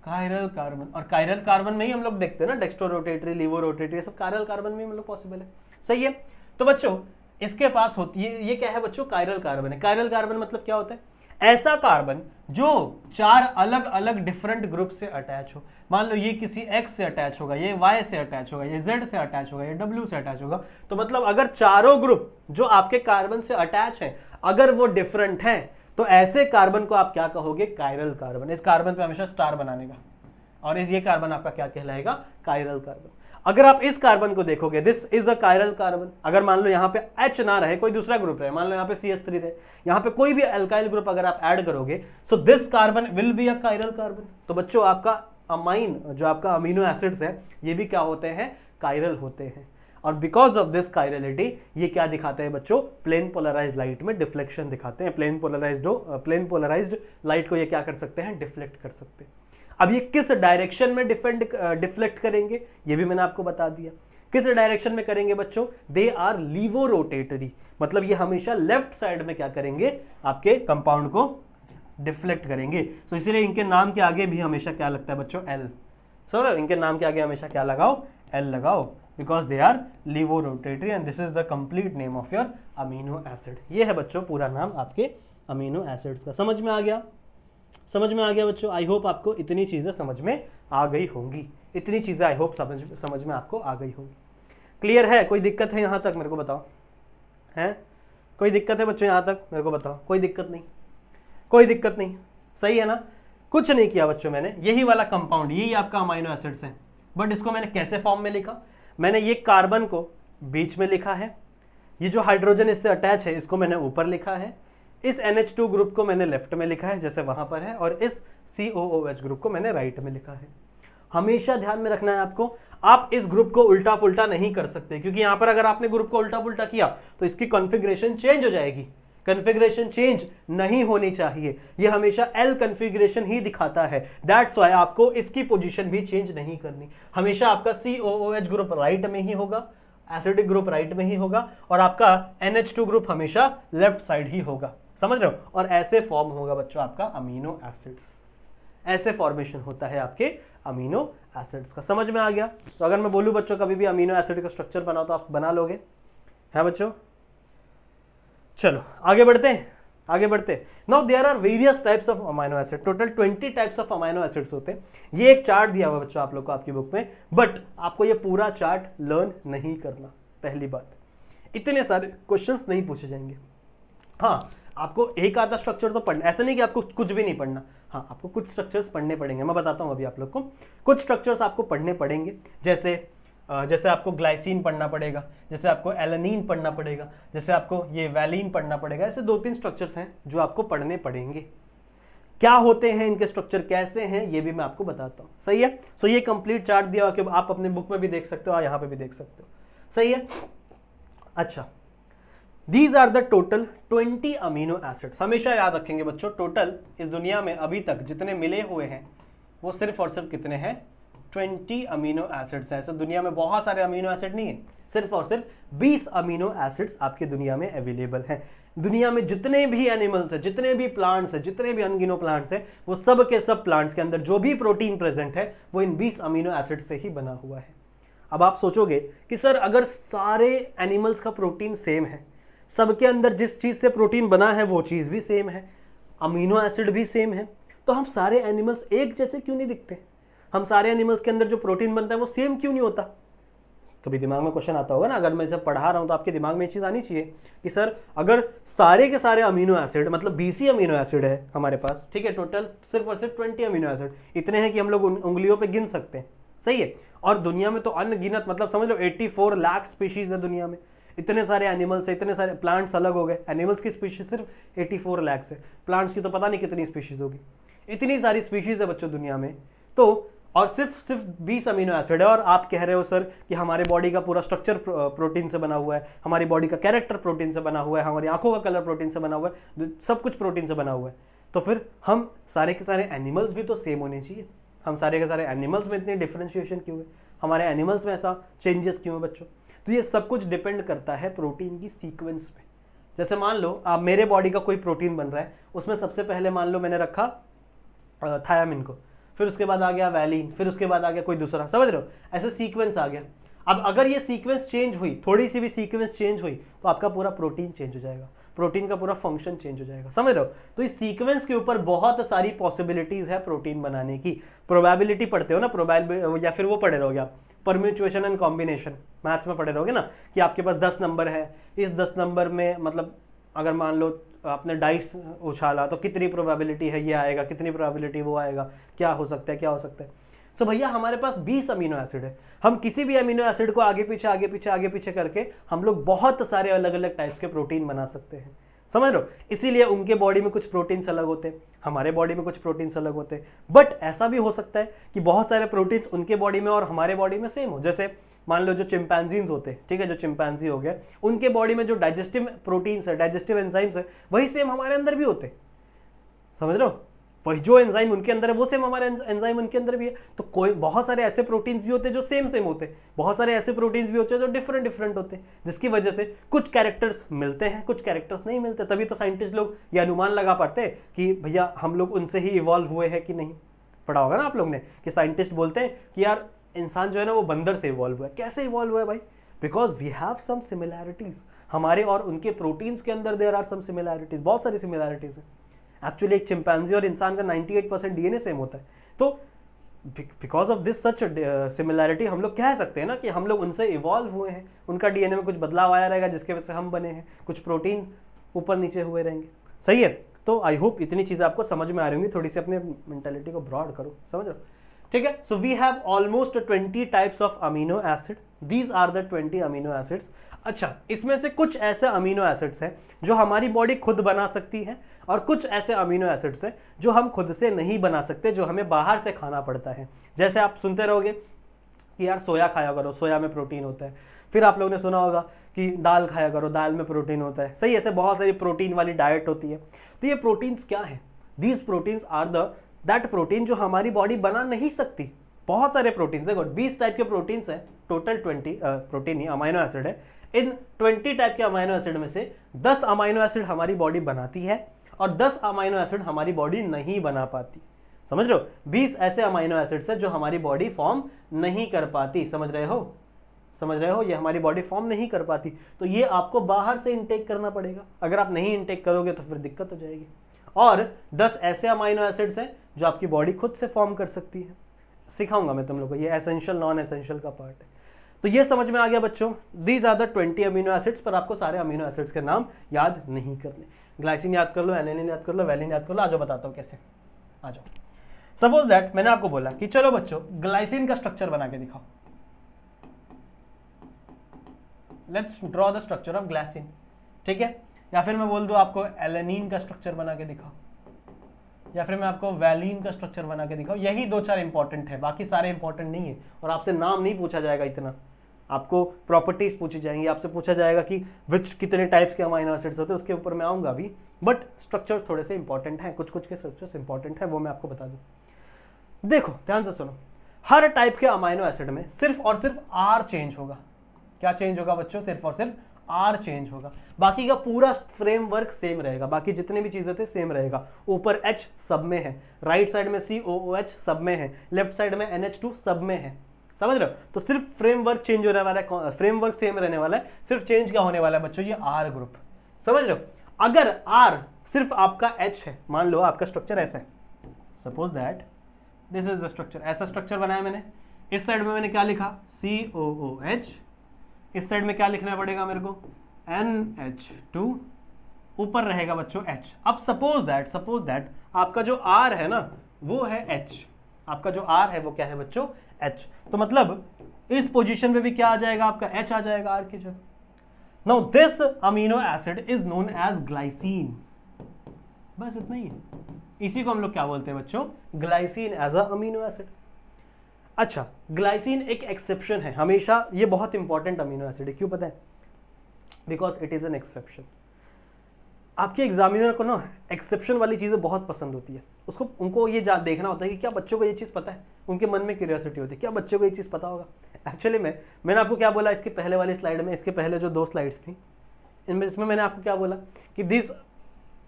chiral carbon. और कायरल कार्बन में ही हम लोग देखते हैं ना, डेक्स्ट्रो रोटेटरी, लीवो रोटेटरी, सब कायरल कार्बन में हम लोग पॉसिबल है। सही है। तो बच्चों इसके पास होती है, ये क्या है बच्चों? कायरल कार्बन है। कायरल कार्बन मतलब क्या होता है? ऐसा कार्बन जो 4 अलग अलग डिफरेंट ग्रुप से अटैच हो। मान लो ये किसी X से अटैच होगा, ये Y से अटैच होगा, ये Z से अटैच होगा, ये W से अटैच होगा। तो मतलब अगर चारों ग्रुप जो आपके कार्बन से अटैच हैं, अगर वो डिफरेंट हैं, तो ऐसे कार्बन को आप क्या कहोगे? Chiral carbon. इस कार्बन पे हमेशा स्टार बनाने का, और ये कार्बन आपका क्या कहलाएगा? Chiral carbon. अगर आप इस कार्बन को देखोगे, this is a chiral carbon. अगर मान लो यहाँ पे H ना रहे, कोई दूसरा ग्रुप रहे, मान लो यहाँ पे CH3 रहे, यहाँ पे कोई भी अल्काइल ग्रुप अगर आप ऐड करोगे, so this carbon will be a chiral carbon. तो बच्चों आपका अमाइन, जो आपका अमीनो एसिड्स है, ये भी क्या होते हैं? कायरल होते हैं। और बिकॉज ऑफ दिस कायरलिटी ये क्या दिखाते हैं बच्चों? प्लेन पोलराइज्ड लाइट में डिफ्लेक्शन दिखाते हैं। प्लेन पोलराइज्ड लाइट को ये क्या कर सकते हैं? डिफ्लेक्ट कर सकते हैं। अब ये किस डायरेक्शन में डिफ्लेक्ट करेंगे, ये भी मैंने आपको बता दिया। किस डायरेक्शन में करेंगे बच्चों? दे आर लीवो रोटेटरी, मतलब ये हमेशा लेफ्ट साइड में क्या करेंगे? आपके कंपाउंड को डिफ्लेक्ट करेंगे। तो इसीलिए इनके नाम के आगे भी हमेशा क्या लगता है बच्चों? एल। सो इनके नाम के आगे हमेशा क्या लगाओ? एल लगाओ, because they are levorotatory and this is the complete name of your amino acid. ये है बच्चों पूरा नाम आपके अमीनो एसिड्स का। समझ में आ गया? समझ में आ गया बच्चों? आई होप आपको इतनी चीजें समझ में आ गई होंगी। इतनी चीजें आई होप समझ में आपको आ गई होंगी। क्लियर है? कोई दिक्कत है यहाँ तक? मेरे को बताओ। है कोई दिक्कत है बच्चों यहाँ तक? मेरे को बताओ। कोई दिक्कत नहीं? कोई दिक्कत नहीं, सही है ना? कुछ नहीं किया बच्चों मैंने, यही वाला कंपाउंड, यही आपका अमाइनो एसिड्स है। बट इसको मैंने कैसे फॉर्म में लिखा? मैंने ये कार्बन को बीच में लिखा है, ये जो हाइड्रोजन इससे अटैच है इसको मैंने ऊपर लिखा है, इस NH2 ग्रुप को मैंने लेफ्ट में लिखा है जैसे वहां पर है, और इस COOH ग्रुप को मैंने राइट में लिखा है। हमेशा ध्यान में रखना है आपको, आप इस ग्रुप को उल्टा पुल्टा नहीं कर सकते, क्योंकि यहां पर अगर आपने ग्रुप को उल्टा पुल्टा किया तो इसकी कॉन्फ़िगरेशन चेंज हो जाएगी। कॉन्फ़िगरेशन चेंज नहीं होनी चाहिए, ये हमेशा L कॉन्फ़िगरेशन ही दिखाता है। दैट्स व्हाई आपको इसकी पोजीशन भी चेंज नहीं करनी। हमेशा आपका COOH ग्रुप राइट में ही होगा, एसिडिक ग्रुप राइट में ही होगा, और आपका NH2 ग्रुप हमेशा लेफ्ट साइड ही होगा। समझ रहे हो? और ऐसे फॉर्म होगा बच्चों आपका अमीनो एसिड्स। ऐसे फॉर्मेशन होता है आपके अमीनो एसिड्स का। समझ में आ गया? तो अगर मैं बोलूं बच्चों कभी भी अमीनो एसिड का स्ट्रक्चर बनाओ तो आप बना लोगे? है बच्चों? चलो आगे बढ़ते हैं, आगे बढ़ते हैं। Now there are various types of amino acid, total 20 types of amino acids होते हैं। ये एक चार्ट दिया हुआ बच्चों आप लोग को आपकी बुक में, बट आपको ये पूरा चार्ट लर्न नहीं करना। पहली बात, इतने सारे क्वेश्चंस नहीं पूछे जाएंगे। हाँ, आपको एक आधा स्ट्रक्चर तो पढ़ना, ऐसा नहीं कि आपको कुछ भी नहीं पढ़ना। हाँ, आपको कुछ स्ट्रक्चर्स पढ़ने पड़ेंगे, मैं बताता हूँ अभी आप लोग को। कुछ स्ट्रक्चर्स आपको पढ़ने पड़ेंगे, जैसे आपको ग्लाइसिन पढ़ना पड़ेगा, जैसे आपको एलानिन पढ़ना पड़ेगा, जैसे आपको ये वैलिन पढ़ना पड़ेगा। ऐसे 2-3 स्ट्रक्चर्स हैं जो आपको पढ़ने पड़ेंगे। क्या होते हैं इनके स्ट्रक्चर, कैसे हैं, ये भी मैं आपको बताता हूँ। सही है। सो ये कंप्लीट चार्ट दिया हुआ कि आप अपने बुक में भी देख सकते हो, यहाँ पे भी देख सकते हो। सही है। अच्छा, these are the total 20 amino acids. हमेशा याद रखेंगे बच्चों, टोटल इस दुनिया में अभी तक जितने मिले हुए हैं वो सिर्फ और सिर्फ कितने हैं, 20 अमीनो एसिड्स हैं। ऐसे दुनिया में बहुत सारे अमीनो एसिड नहीं है, सिर्फ और सिर्फ 20 अमीनो एसिड्स आपकी दुनिया में अवेलेबल हैं। दुनिया में जितने भी एनिमल्स हैं, जितने भी प्लांट्स हैं, जितने भी अनगिनो प्लांट्स हैं, वो सब के सब प्लांट्स के अंदर जो भी प्रोटीन प्रेजेंट है वो इन 20 अमीनो एसिड से ही बना हुआ है। अब आप सोचोगे कि सर अगर सारे एनिमल्स का प्रोटीन सेम है, सबके अंदर जिस चीज से प्रोटीन बना है वो चीज भी सेम है, अमीनो एसिड भी सेम है, तो हम सारे एनिमल्स एक जैसे क्यों नहीं दिखते? हम सारे एनिमल्स के अंदर जो प्रोटीन बनता है वो सेम क्यों नहीं होता? कभी दिमाग में क्वेश्चन आता होगा ना, अगर मैं जब पढ़ा रहा हूं तो आपके दिमाग में ये चीज आनी चाहिए कि सर अगर सारे के सारे अमीनो एसिड, मतलब 20 ही अमीनो एसिड है हमारे पास, ठीक है, टोटल सिर्फ और सिर्फ 20 अमीनो एसिड, इतने हैं कि हम लोग उंगलियों पे गिन सकते हैं। सही है। और दुनिया में तो अनगिनत, मतलब समझ लो 84 लाख स्पीशीज है दुनिया में, इतने सारे एनिमल्स है, इतने सारे प्लांट्स अलग हो गए, एनिमल्स की स्पीशीज सिर्फ 84 लाख है, प्लांट्स की तो पता नहीं कितनी स्पीशीज होगी। इतनी सारी स्पीशीज है बच्चों दुनिया में, तो और सिर्फ 20 अमीनो एसिड है। और आप कह रहे हो सर कि हमारे बॉडी का पूरा स्ट्रक्चर प्रोटीन से बना हुआ है, हमारी बॉडी का कैरेक्टर प्रोटीन से बना हुआ है, हमारी आंखों का कलर प्रोटीन से बना हुआ है, सब कुछ प्रोटीन से बना हुआ है, तो फिर हम सारे के सारे एनिमल्स भी तो सेम होने चाहिए। हम सारे के सारे एनिमल्स में इतनी डिफरेंशिएशन क्यों है, हमारे एनिमल्स में ऐसा चेंजेस क्यों है बच्चों? तो ये सब कुछ डिपेंड करता है प्रोटीन की सीक्वेंस पे। जैसे मान लो आप, मेरे बॉडी का कोई प्रोटीन बन रहा है, उसमें सबसे पहले मान लो मैंने रखा थायामिन को, फिर उसके बाद आ गया वैलिन, फिर उसके बाद आ गया कोई दूसरा, समझ रहे हो, ऐसे सीक्वेंस आ गया। अब अगर ये सीक्वेंस चेंज हुई, थोड़ी सी भी सीक्वेंस चेंज हुई, तो आपका पूरा प्रोटीन चेंज हो जाएगा, प्रोटीन का पूरा फंक्शन चेंज हो जाएगा, समझ रहे हो। तो इस सीक्वेंस के ऊपर बहुत सारी पॉसिबिलिटीज है प्रोटीन बनाने की। प्रोबेबिलिटी पढ़ते हो ना, प्रोबेबिलिटी, या फिर वो पढ़े रहोगे आप, परम्यूचुएशन एंड कॉम्बिनेशन, मैथ्स में पढ़े रहोगे ना, कि आपके पास 10 नंबर है, इस 10 नंबर में मतलब अगर मान लो आपने डाइस उछाला तो कितनी प्रोबेबिलिटी है ये आएगा, कितनी प्रोबेबिलिटी वो आएगा, क्या हो सकता है, क्या हो सकता है। तो भैया हमारे पास 20 अमीनो एसिड है, हम किसी भी अमीनो एसिड को आगे पीछे आगे पीछे आगे पीछे करके हम लोग बहुत सारे अलग अलग टाइप्स के प्रोटीन बना सकते हैं, समझ लो। इसीलिए उनके बॉडी में कुछ प्रोटीन्स अलग होते हैं, हमारे बॉडी में कुछ प्रोटीन्स अलग होते हैं। बट ऐसा भी हो सकता है कि बहुत सारे प्रोटीन्स उनके बॉडी में और हमारे बॉडी में सेम हो। जैसे मान लो जो चिंपैंजीज होते हैं, ठीक है, जो चिंपैंजी हो गया, उनके बॉडी में जो डाइजेस्टिव प्रोटीन्स है, डाइजेस्टिव एंजाइम्स है, वही सेम हमारे अंदर भी होते हैं, समझ रहे हो। वही जो एंजाइम उनके अंदर है वो सेम हमारे एंजाइम उनके अंदर भी है। तो कोई बहुत सारे ऐसे प्रोटीन्स भी होते हैं जो सेम सेम होते हैं, बहुत सारे ऐसे प्रोटीन्स भी होते हैं जो डिफरेंट डिफरेंट होते हैं, जिसकी वजह से कुछ कैरेक्टर्स मिलते हैं, कुछ कैरेक्टर्स नहीं मिलते। तभी तो साइंटिस्ट लोग ये अनुमान लगा पाते हैं कि भैया हम लोग उनसे ही इवॉल्व हुए हैं कि नहीं। पढ़ा होगा ना आप लोग ने कि साइंटिस्ट बोलते हैं कि यार इंसान जो है ना वो बंदर से इवॉल्व हुआ है। कैसे इवॉल्व हुआ है भाई? Because we have some similarities, हमारे और उनके प्रोटीन्स के अंदर देयर आर सम सिमिलैरिटीज, बहुत सारी सिमिलैरिटीज है। एक्चुअली एक चिंपैंजी और इंसान का 98% डीएनए सेम होता है। तो because of this such similarity हम लोग कह सकते हैं ना कि हम लोग उनसे इवॉल्व हुए हैं, उनका डीएनए में कुछ बदलाव आया रहेगा जिसके वजह से हम बने हैं, कुछ प्रोटीन ऊपर नीचे हुए रहेंगे। सही है। तो आई होप इतनी चीज़ें आपको समझ में आ रही होंगी, थोड़ी सी अपने मेंटालिटी को ब्रॉड करो, समझ रहे हो, ठीक है। So we have almost 20 types of amino acid, these are the 20 amino acids. अच्छा, इसमें से कुछ ऐसे अमीनो एसिड्स हैं जो हमारी बॉडी खुद बना सकती है, और कुछ ऐसे अमीनो एसिड्स हैं जो हम खुद से नहीं बना सकते, जो हमें बाहर से खाना पड़ता है। जैसे आप सुनते रहोगे कि यार सोया खाया करो, सोया में प्रोटीन होता है। फिर आप लोगों ने सुना होगा कि दाल खाया करो, दाल में प्रोटीन होता है। सही, ऐसे बहुत सारी प्रोटीन वाली डाइट होती है। तो ये प्रोटीन्स क्या है? These proteins are that protein जो हमारी बॉडी बना नहीं सकती। बहुत सारे प्रोटीन्स, देखो 20 टाइप के प्रोटीन्स हैं, टोटल 20 प्रोटीन ही अमीनो एसिड है। इन 20 टाइप के अमीनो एसिड में से 10 अमीनो एसिड हमारी बॉडी बनाती है और 10 अमीनो एसिड हमारी बॉडी नहीं बना पाती। समझ रहे हो? 20 ऐसे अमीनो एसिड्स है जो हमारी बॉडी फॉर्म नहीं कर पाती। समझ रहे हो? समझ रहे हो? ये हमारी बॉडी फॉर्म नहीं कर पाती, तो ये आपको बाहर से इनटेक करना पड़ेगा। अगर आप नहीं इनटेक करोगे तो फिर दिक्कत हो जाएगी। और 10 ऐसे अमीनो एसिड्स हैं जो आपकी बॉडी खुद से फॉर्म कर सकती है। सिखाऊंगा मैं तुम लोग को, ये एसेंशियल नॉन एसेंशियल का पार्ट है। तो ये समझ में आ गया बच्चों, these are the 20 amino acids. पर आपको सारे अमीनो एसिड्स के नाम याद नहीं करने। ग्लाइसिन याद कर लो, एलानिन याद कर लो, वैलिन याद कर लो। आ जाओ बताता हूँ कैसे। आ जाओ। सपोज दैट मैंने आपको बोला कि चलो बच्चों ग्लाइसिन का स्ट्रक्चर बना के दिखाओ, let's draw the structure of glycine, ठीक है। या फिर मैं बोल दूं आपको एलेनिन का स्ट्रक्चर बना के दिखाओ, या फिर मैं आपको वैलिन का स्ट्रक्चर बना के दिखाऊं। यही दो चार इंपॉर्टेंट है, बाकी सारे इंपॉर्टेंट नहीं है। और आपसे नाम नहीं पूछा जाएगा इतना, आपको प्रॉपर्टीज पूछी जाएंगी, आपसे पूछा जाएगा कि विच कितने टाइप्स के अमाइनो एसिड्स होते हैं, उसके ऊपर मैं आऊंगा अभी। बट स्ट्रक्चर्स थोड़े से इंपॉर्टेंट हैं, कुछ कुछ के स्ट्रक्चर्स इंपॉर्टेंट है, वो मैं आपको बता दूं। देखो ध्यान से सुनो, हर टाइप के अमाइनो एसिड में सिर्फ और सिर्फ आर चेंज होगा। क्या चेंज होगा बच्चों? सिर्फ और सिर्फ आर चेंज होगा। बाकी का पूरा फ्रेमवर्क सेम रहेगा, बाकी जितने भी चीजें थे सेम रहेगा। ऊपर H सब में है, राइट साइड में COOH सब में है, लेफ्ट साइड में NH2 सब में है। समझ रहे हो? तो सिर्फ फ्रेमवर्क चेंज होने वाला है, फ्रेमवर्क सेम रहने वाला है, सिर्फ चेंज क्या होने वाला है बच्चों? ये R ग्रुप। समझ रहे हो? अगर R सिर्फ आपका H है, मान लो आपका स्ट्रक्चर ऐसा है, suppose that this is the structure, ऐसा स्ट्रक्चर बनाया मैंने। इस साइड में मैंने क्या लिखा? COOH। इस साइड में क्या लिखना पड़ेगा मेरे को? NH2। ऊपर रहेगा बच्चों H। अब सपोज दैट आपका जो R है ना वो है H, आपका जो R है वो क्या है बच्चों? H। तो मतलब इस पोजीशन पे भी क्या आ जाएगा? आपका H आ जाएगा R की जगह। Now this amino acid is known as glycine. बस इतना ही है, इसी को हम लोग क्या बोलते हैं बच्चों? Glycine as a amino acid. अच्छा, ग्लाइसिन एक एक्सेप्शन है हमेशा, ये बहुत इंपॉर्टेंट अमीनो एसिड है। क्यों पता है? Because it is an exception. आपके एग्जामिनर को ना एक्सेप्शन वाली चीज़ें बहुत पसंद होती है, उसको उनको ये देखना होता है कि क्या बच्चों को ये चीज़ पता है। उनके मन में क्यूरियोसिटी होती है, क्या बच्चों को ये चीज़ पता होगा। एक्चुअली मैंने आपको क्या बोला इसके पहले वाली स्लाइड में, इसके पहले जो 2 स्लाइड्स थी इसमें मैंने आपको क्या बोला कि this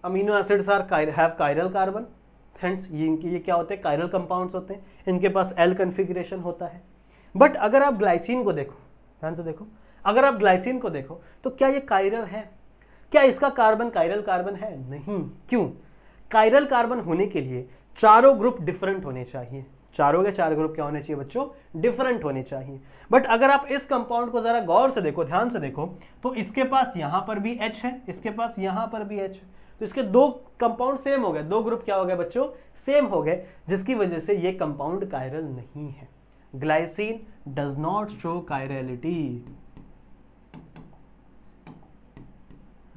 amino acids are have chiral carbon, hence ये क्या होते हैं? कायरल कंपाउंड्स होते हैं, इनके पास एल कन्फिग्रेशन होता है। बट अगर आप ग्लाइसिन को देखो, ध्यान से देखो, अगर आप ग्लाइसिन को देखो तो क्या ये कायरल है? क्या इसका कार्बन कायरल कार्बन है? नहीं। क्यों? कायरल कार्बन होने के लिए चारों ग्रुप डिफरेंट होने चाहिए। चारों के 4 ग्रुप क्या होने चाहिए बच्चों? डिफरेंट होने चाहिए। बट अगर आप इस कंपाउंड को जरा गौर से देखो, ध्यान से देखो, तो इसके पास यहां पर भी H है, इसके पास यहां पर भी H है, तो इसके 2 कंपाउंड सेम हो गए, 2 ग्रुप क्या हो गए बच्चों? सेम हो गए, जिसकी वजह से ये कंपाउंड कायरल नहीं है। Glycine does not show chirality,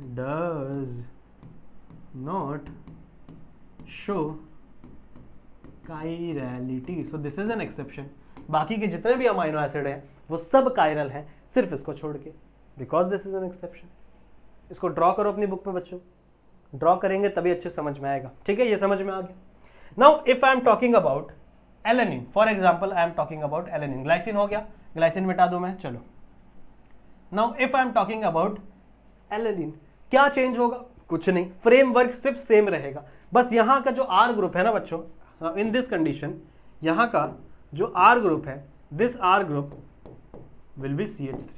does not show chirality, so this is an exception. बाकी के जितने भी अमाइनो एसिड हैं वो सब कायरल हैं, सिर्फ इसको छोड़ के, because this is an exception. इसको ड्रॉ करो अपनी बुक में बच्चों, ड्रॉ करेंगे तभी अच्छे समझ में आएगा। ठीक है, ये समझ में आ गया। Now if I am talking about alanine, for example I am talking about alanine, glycine हो गया, ग्लाइसिन मिटा दूं मैं, चलो। Now if I am talking about alanine, क्या चेंज होगा? कुछ नहीं, फ्रेमवर्क सिर्फ सेम रहेगा। बस यहां का जो आर ग्रुप है ना बच्चों, इन दिस कंडीशन यहां का जो आर ग्रुप है, this R group will be CH3,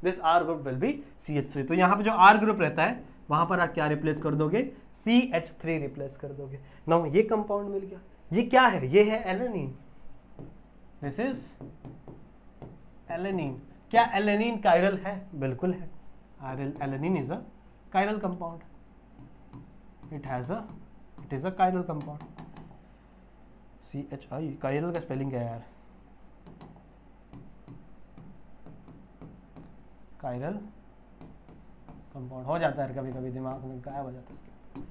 this R group will be CH3। तो यहां पे जो आर ग्रुप रहता है वहां पर आप क्या रिप्लेस कर दोगे? CH3 रिप्लेस कर दोगे। नाउ ये कंपाउंड मिल गया। ये क्या है? ये है एलेनिन, दिस इज एलेनिन। क्या एलेनिन कायरल है? बिल्कुल है। Alanine is a chiral compound, it is a chiral compound. CHI, chiral का स्पेलिंग क्या है यार? कायरल कंपाउंड हो जाता है कभी कभी, दिमाग में गायब हो जाता है इसके।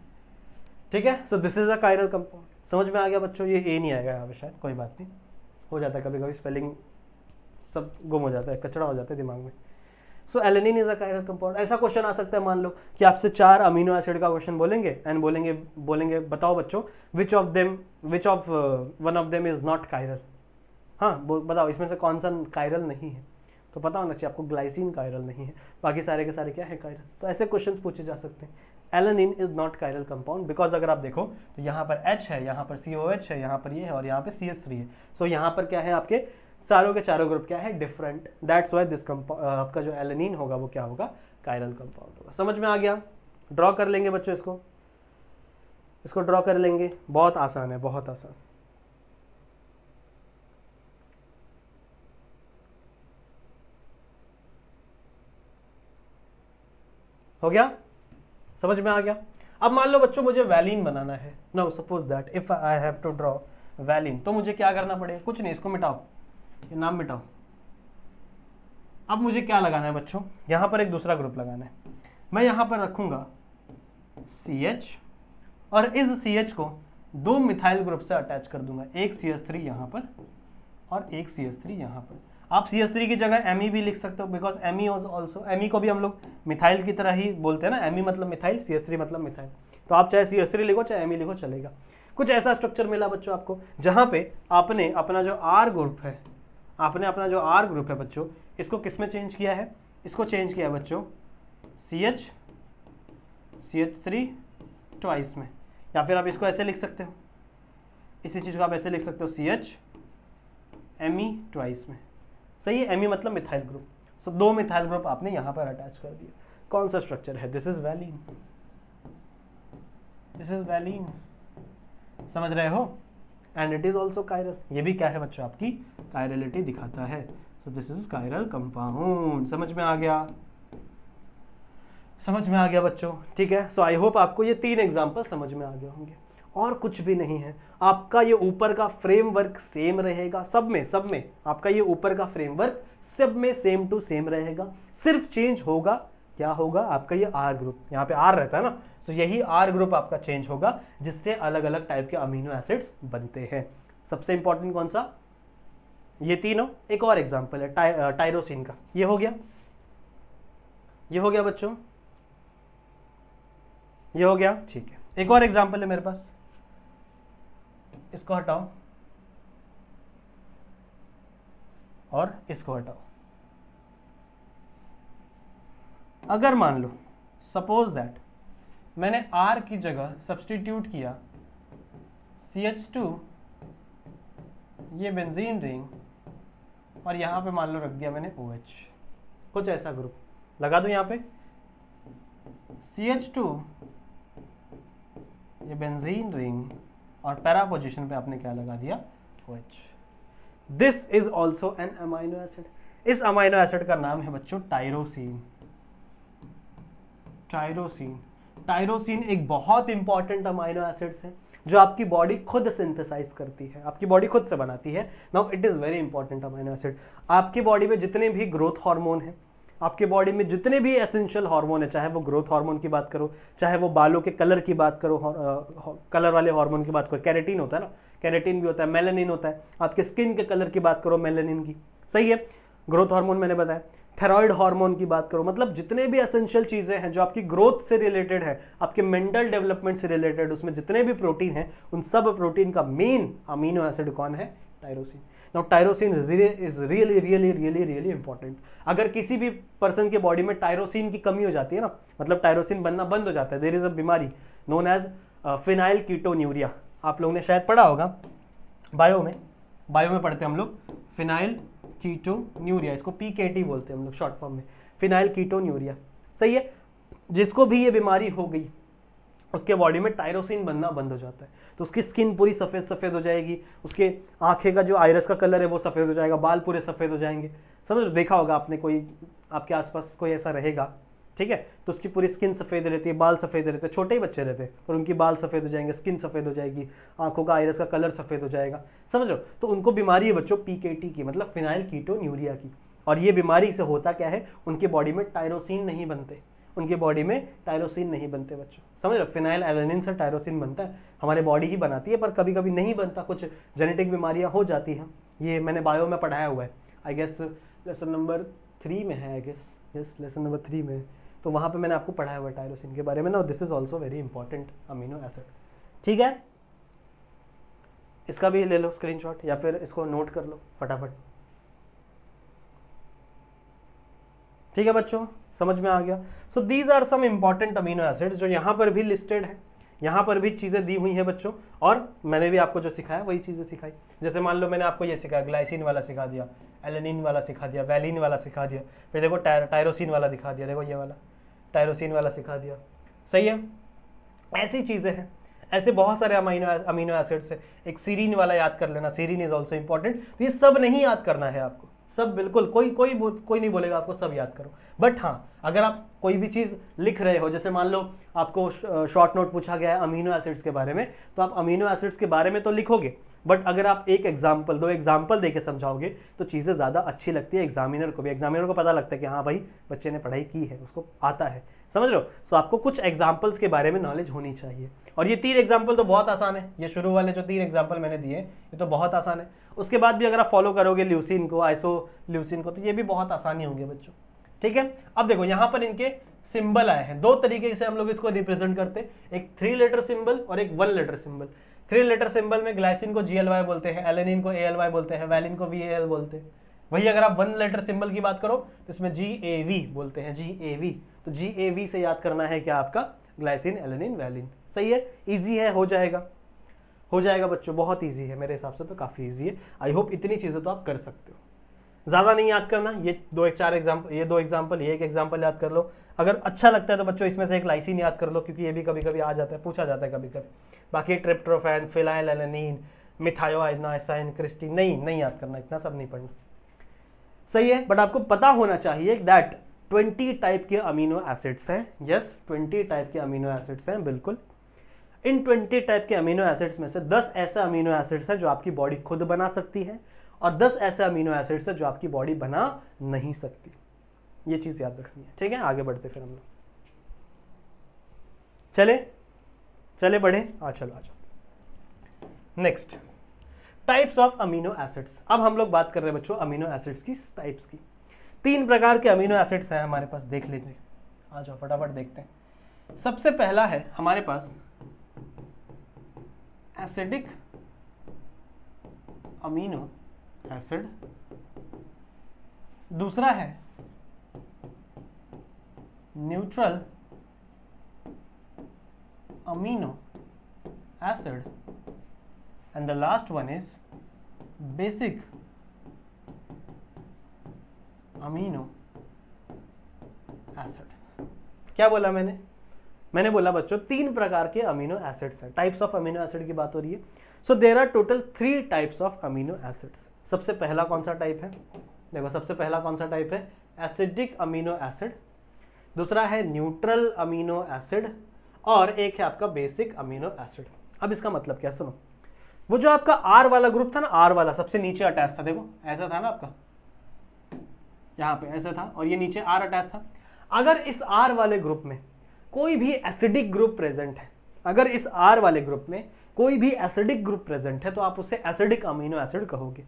ठीक है, so this is a chiral compound. समझ में आ गया बच्चों? ये ए नहीं आएगा यहाँ पे शायद, कोई बात नहीं, हो जाता है कभी कभी, स्पेलिंग सब गुम हो जाता है, कचड़ा हो जाता है दिमाग में। So alanine is a chiral compound. ऐसा क्वेश्चन आ सकता है, मान लो कि आपसे 4 अमीनो एसिड का क्वेश्चन बोलेंगे एंड बोलेंगे बताओ बच्चों which of one of them is not chiral. हाँ बताओ इसमें से कौन सा कायरल नहीं है? तो पता होना चाहिए आपको ग्लाइसिन कायरल नहीं है, बाकी सारे के सारे क्या है? कायरल। तो ऐसे क्वेश्चंस पूछे जा सकते हैं। Alanine is not chiral compound because अगर आप देखो तो यहाँ पर H है, यहाँ पर COH है, यहाँ पर ये है और यहाँ पे CH3 है। सो यहाँ पर क्या है? आपके चारों के चारों ग्रुप क्या है? डिफरेंट। दैट्स वाई दिस आपका जो एलेनिन होगा वो क्या होगा? कायरल कंपाउंड होगा। समझ में आ गया? ड्रॉ कर लेंगे बच्चों, इसको ड्रॉ कर लेंगे, बहुत आसान है, बहुत आसान। हो गया? समझ में आ गया? अब मान लो बच्चों मुझे वैलिन बनाना है, now suppose that if I have to draw valine, तो मुझे क्या करना पड़ेगा, कुछ नहीं, इसको मिटाओ, ये नाम मिटाओ। अब मुझे क्या लगाना है बच्चों, यहां पर एक दूसरा ग्रुप लगाना है। मैं यहां पर रखूंगा CH और इस CH को 2 मिथाइल ग्रुप से अटैच कर दूंगा, एक CH3 यहां पर और एक CH3 यहां पर। आप CH3 की जगह Me भी लिख सकते हो, बिकॉज Me ऑल्सो, Me को भी हम लोग मिथाइल की तरह ही बोलते हैं ना, Me मतलब मिथाइल, CH3 मतलब मिथाइल। तो आप चाहे CH3 लिखो चाहे Me लिखो चलेगा। कुछ ऐसा स्ट्रक्चर मिला बच्चों आपको, जहां पे आपने अपना जो R ग्रुप है, आपने अपना जो R ग्रुप है बच्चों, इसको किस में चेंज किया है, इसको चेंज किया है बच्चों CH3 ट्वाइस में, या फिर आप इसको ऐसे लिख सकते हो, इसी चीज़ को आप ऐसे लिख सकते हो CH Me ट्वाइस में। सही है, Me मतलब मिथाइल ग्रुप। सो 2 मिथाइल ग्रुप आपने यहाँ पर अटैच कर दिया। कौन सा स्ट्रक्चर है, this is valine, this is valine, समझ रहे हो। And it is also chiral, ये भी क्या है बच्चों, आपकी कायरलिटी दिखाता है। So this is chiral compound. समझ में आ गया, समझ में आ गया बच्चों, ठीक है। सो आई होप आपको ये 3 एग्जाम्पल समझ में आ गए होंगे। और कुछ भी नहीं है, आपका ये ऊपर का फ्रेमवर्क सेम रहेगा, सब में आपका ये ऊपर का फ्रेमवर्क सब में सेम टू सेम रहेगा। सिर्फ चेंज होगा, क्या होगा, आपका ये R ग्रुप, यहाँ पे R रहता है ना, तो यही R ग्रुप आपका चेंज होगा, जिससे अलग अलग टाइप के अमीनो एसिड्स बनते हैं। सबसे इंपॉर्टेंट कौन सा, ये तीनों। एक और एग्जाम्पल है टायरोसिन का, ये हो गया, ये हो गया बच्चों, ये हो गया, ठीक है। एक और एग्जाम्पल है मेरे पास, इसको हटाओ और इसको हटाओ। अगर मान लो सपोज दैट मैंने R की जगह सब्सटीट्यूट किया CH2, ये बेंजीन रिंग, और यहां पे मान लो रख दिया मैंने OH, कुछ ऐसा ग्रुप लगा दूं यहाँ पे CH2, ये बेंजीन रिंग, और पैरा पोजीशन पे आपने क्या लगा दिया, OH। This is also an amino acid. इस अमाइनो एसिड का नाम है बच्चों टायरोसिन। टायरोसिन, टायरोसिन एक बहुत इंपॉर्टेंट अमाइनो एसिड्स है जो आपकी बॉडी खुद सिंथेसाइज करती है, आपकी बॉडी खुद से बनाती है। Now it is very important amino acid. आपकी बॉडी में जितने भी ग्रोथ हार्मोन है, आपके बॉडी में जितने भी एसेंशियल हार्मोन है, चाहे वो ग्रोथ हार्मोन की बात करो, चाहे वो बालों के कलर की बात करो, कलर वाले हार्मोन की बात करो, कैरेटीन होता है ना, कैरेटीन भी होता है, मेलानिन होता है, आपके स्किन के कलर की बात करो, मेलानिन की, सही है, ग्रोथ हार्मोन मैंने बताया, थायराइड हार्मोन की बात करो, मतलब जितने भी एसेंशियल चीजें हैं जो आपकी ग्रोथ से रिलेटेड है, आपके मेंटल डेवलपमेंट से रिलेटेड, उसमें जितने भी प्रोटीन हैं, उन सब प्रोटीन का मेन अमीनो एसिड कौन है, tyrosine. Now tyrosine is really really really really important. अगर किसी भी पर्सन के बॉडी में टायरोसिन की कमी हो जाती है ना, मतलब टायरोसिन बनना बंद हो जाता है, देयर इज अ बीमारी नोन एज फिनाइल कीटोन्यूरिया। आप लोगों ने शायद पढ़ा होगा बायो में पढ़ते हैं हम लोग फिनाइल कीटोन्यूरिया, इसको PKT बोलते हैं हम लोग शॉर्ट फॉर्म में, फिनाइल कीटोन्यूरिया, सही है। जिसको भी ये बीमारी हो गई उसके बॉडी में टायरोसिन बनना बंद हो जाता है, तो उसकी स्किन पूरी सफ़ेद सफ़ेद हो जाएगी, उसके आंखें का जो आइरस का कलर है वो सफ़ेद हो जाएगा, बाल पूरे सफ़ेद हो जाएंगे। समझ, देखा होगा आपने, कोई आपके आसपास कोई ऐसा रहेगा, ठीक है, तो उसकी पूरी स्किन सफ़ेद रहती है, बाल सफ़ेद रहते हैं, छोटे ही बच्चे रहते हैं और उनकी बाल सफ़ेद हो जाएंगे, स्किन सफ़ेद हो जाएगी, आंखों का आइरस का कलर सफ़ेद हो जाएगा, समझ लो। तो उनको बीमारी है बच्चों PKT की, मतलब फिनाइल कीटोन्यूरिया की। और ये बीमारी से होता क्या है, उनकी बॉडी में टायरोसिन नहीं बनते, उनके बॉडी में टायरोसिन नहीं बनते बच्चों, समझ लो। फिनाइल एलानिन से टायरोसिन बनता है, हमारे बॉडी ही बनाती है, पर कभी कभी नहीं बनता, कुछ जेनेटिक बीमारियां हो जाती हैं। ये मैंने बायो में पढ़ाया हुआ है, आई गेस लेसन नंबर 3 में है, I guess, yes lesson number 3 में है, तो वहाँ पे मैंने आपको पढ़ाया हुआ है टायरोसिन के बारे में ना। This is also very important amino acid, ठीक है। इसका भी ले लो स्क्रीनशॉट या फिर इसको नोट कर लो फटाफट, ठीक है बच्चों, समझ में आ गया। So these are some important amino acids जो यहाँ पर भी लिस्टेड है, यहाँ पर भी चीज़ें दी हुई हैं बच्चों, और मैंने भी आपको जो सिखाया वही चीज़ें सिखाई। जैसे मान लो मैंने आपको ये सिखाया, ग्लाइसिन वाला सिखा दिया, एलेनिन वाला सिखा दिया, वैलिन वाला सिखा दिया, फिर देखो टायरोसिन वाला दिखा दिया, देखो ये वाला टायरोसिन वाला सिखा दिया, सही है। ऐसी चीज़ें हैं, ऐसे बहुत सारे अमीनो एसिड्स है। एक सीरीन वाला याद कर लेना, सीरीन इज ऑल्सो इंपॉर्टेंट। तो ये सब नहीं याद करना है आपको, सब बिल्कुल, कोई नहीं बोलेगा आपको सब याद करो। बट हाँ, अगर आप कोई भी चीज़ लिख रहे हो, जैसे मान लो आपको शॉर्ट नोट पूछा गया है अमीनो एसिड्स के बारे में, तो आप अमीनो एसिड्स के बारे में तो लिखोगे, बट अगर आप एक एग्जाम्पल, 2 एग्जाम्पल देके समझाओगे तो चीज़ें ज़्यादा अच्छी लगती है एग्जामिनर को भी। एग्जामिनर को पता लगता है कि हाँ भाई बच्चे ने पढ़ाई की है, उसको आता है, समझ लो। सो आपको कुछ एग्जाम्पल्स के बारे में नॉलेज होनी चाहिए। और ये 3 एग्जाम्पल तो बहुत आसान है, ये शुरू वाले जो 3 एग्जाम्पल मैंने दिए ये तो बहुत आसान है। उसके बाद भी अगर आप फॉलो करोगे ल्यूसीन को, आइसोल्यूसिन को, तो ये भी बहुत आसानी होंगे बच्चों, ठीक है। अब देखो यहाँ पर इनके सिंबल आए हैं, 2 तरीके से हम लोग इसको रिप्रेजेंट करते हैं, एक 3 लेटर सिंबल और एक 1 लेटर सिंबल। 3 लेटर सिंबल में ग्लाइसिन को GLY बोलते हैं, एलेनिन को ALY बोलते हैं, वैलिन को VAL बोलते हैं। वही अगर आप 1 लेटर सिंबल की बात करो तो इसमें GAV बोलते हैं, GAV। तो GAV से याद करना है क्या आपका, ग्लाइसिन, एलेनिन, वैलिन। सही है, इजी है, हो जाएगा बच्चों, बहुत इजी है, मेरे हिसाब से तो काफ़ी इजी है। आई होप इतनी चीज़ें तो आप कर सकते हो, ज़्यादा नहीं याद करना। ये 2 एग्जाम्पल, ये एक एग्जाम्पल याद कर लो। अगर अच्छा लगता है तो बच्चों इसमें से एक लाइसिन याद कर लो, क्योंकि ये भी कभी कभी आ जाता है, पूछा जाता है कभी कभी। बाकी ट्रिप्टोफैन, फिनाइल एलेनिन, मिथायोआइनाइसिन, क्रिस्टीन नहीं याद करना, इतना सब नहीं पढ़ना। सही है, बट आपको पता होना चाहिए दैट 20 टाइप के अमीनो एसिड्स हैं। यस, 20 टाइप के अमीनो एसिड्स हैं, बिल्कुल। इन 20 टाइप के अमीनो एसिड्स में से 10 ऐसे अमीनो एसिड्स हैं जो आपकी बॉडी खुद बना सकती है, और 10 ऐसे अमीनो एसिड्स हैं जो आपकी बॉडी बना नहीं सकती। ये चीज याद रखनी है, ठीक है। आगे बढ़ते फिर हम लोग, चले बढ़े, चलो आ जाओ। Next, types of amino acids. अब हम लोग बात कर रहे हैं बच्चों अमीनो एसिड्स की टाइप्स की। 3 प्रकार के अमीनो एसिड्स हैं हमारे पास, देख लीजिए, आ जाओ फटाफट देखते हैं। सबसे पहला है हमारे पास एसिडिक अमीनो एसिड, दूसरा है neutral amino acid, and the last one is basic amino acid. क्या बोला मैंने बोला बच्चों 3 प्रकार के अमीनो एसिड्स हैं, टाइप्स ऑफ अमीनो एसिड की बात हो रही है। So there are total 3 types of amino acids. सबसे पहला कौन सा टाइप है, देखो सबसे पहला कौन सा टाइप है, एसिडिक अमीनो एसिड, दूसरा है न्यूट्रल अमीनो एसिड, और एक है आपका बेसिक अमीनो एसिड। अब इसका मतलब क्या, सुनो, वो जो आपका R वाला ग्रुप था ना, R वाला सबसे नीचे अटैच था, देखो ऐसा था ना आपका, यहाँ पे ऐसा था, और ये नीचे R अटैच था। अगर इस R वाले ग्रुप में कोई भी एसिडिक ग्रुप प्रेजेंट है, अगर इस R वाले ग्रुप में कोई भी एसिडिक ग्रुप प्रेजेंट है तो आप उसे एसिडिक अमीनो एसिड कहोगे।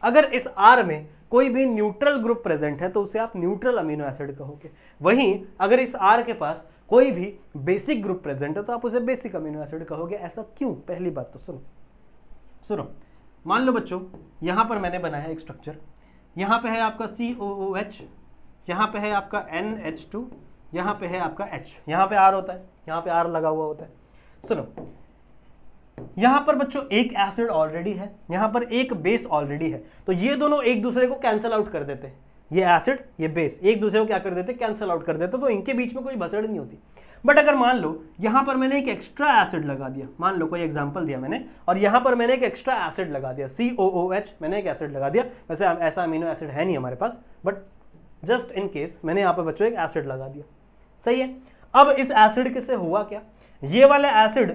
अगर इस R में कोई भी न्यूट्रल ग्रुप प्रेजेंट है तो उसे आप न्यूट्रल अमीनो एसिड कहोगे। वहीं अगर इस R के पास कोई भी बेसिक ग्रुप प्रेजेंट है तो आप उसे बेसिक अमीनो एसिड कहोगे। ऐसा क्यों, पहली बात तो सुनो, मान लो बच्चों यहाँ पर मैंने बनाया एक स्ट्रक्चर, यहाँ पे है आपका COOH, यहाँ पे है आपका NH2, यहाँ पे है आपका H, यहाँ पे R होता है, यहाँ पे R लगा हुआ होता है। सुनो, यहाँ पर बच्चों एक एसिड ऑलरेडी है, यहाँ पर एक बेस ऑलरेडी है, तो ये दोनों एक दूसरे को कैंसिल आउट कर देते हैं। ये एसिड, ये बेस एक दूसरे को क्या कर देते, कैंसिल आउट कर देते, तो इनके बीच में कोई भसड़ नहीं होती। बट अगर मान लो यहाँ पर मैंने एक एक्स्ट्रा एसिड लगा दिया, मान लो कोई एग्जांपल दिया मैंने, और यहाँ पर मैंने एक एक्स्ट्रा एसिड लगा दिया, COOH, मैंने एक एसिड लगा दिया। वैसे ऐसा अमीनो एसिड है नहीं हमारे पास, बट जस्ट इन केस मैंने यहाँ पर बच्चों एक एसिड लगा दिया, सही है। अब इस एसिड के से हुआ क्या, ये वाले एसिड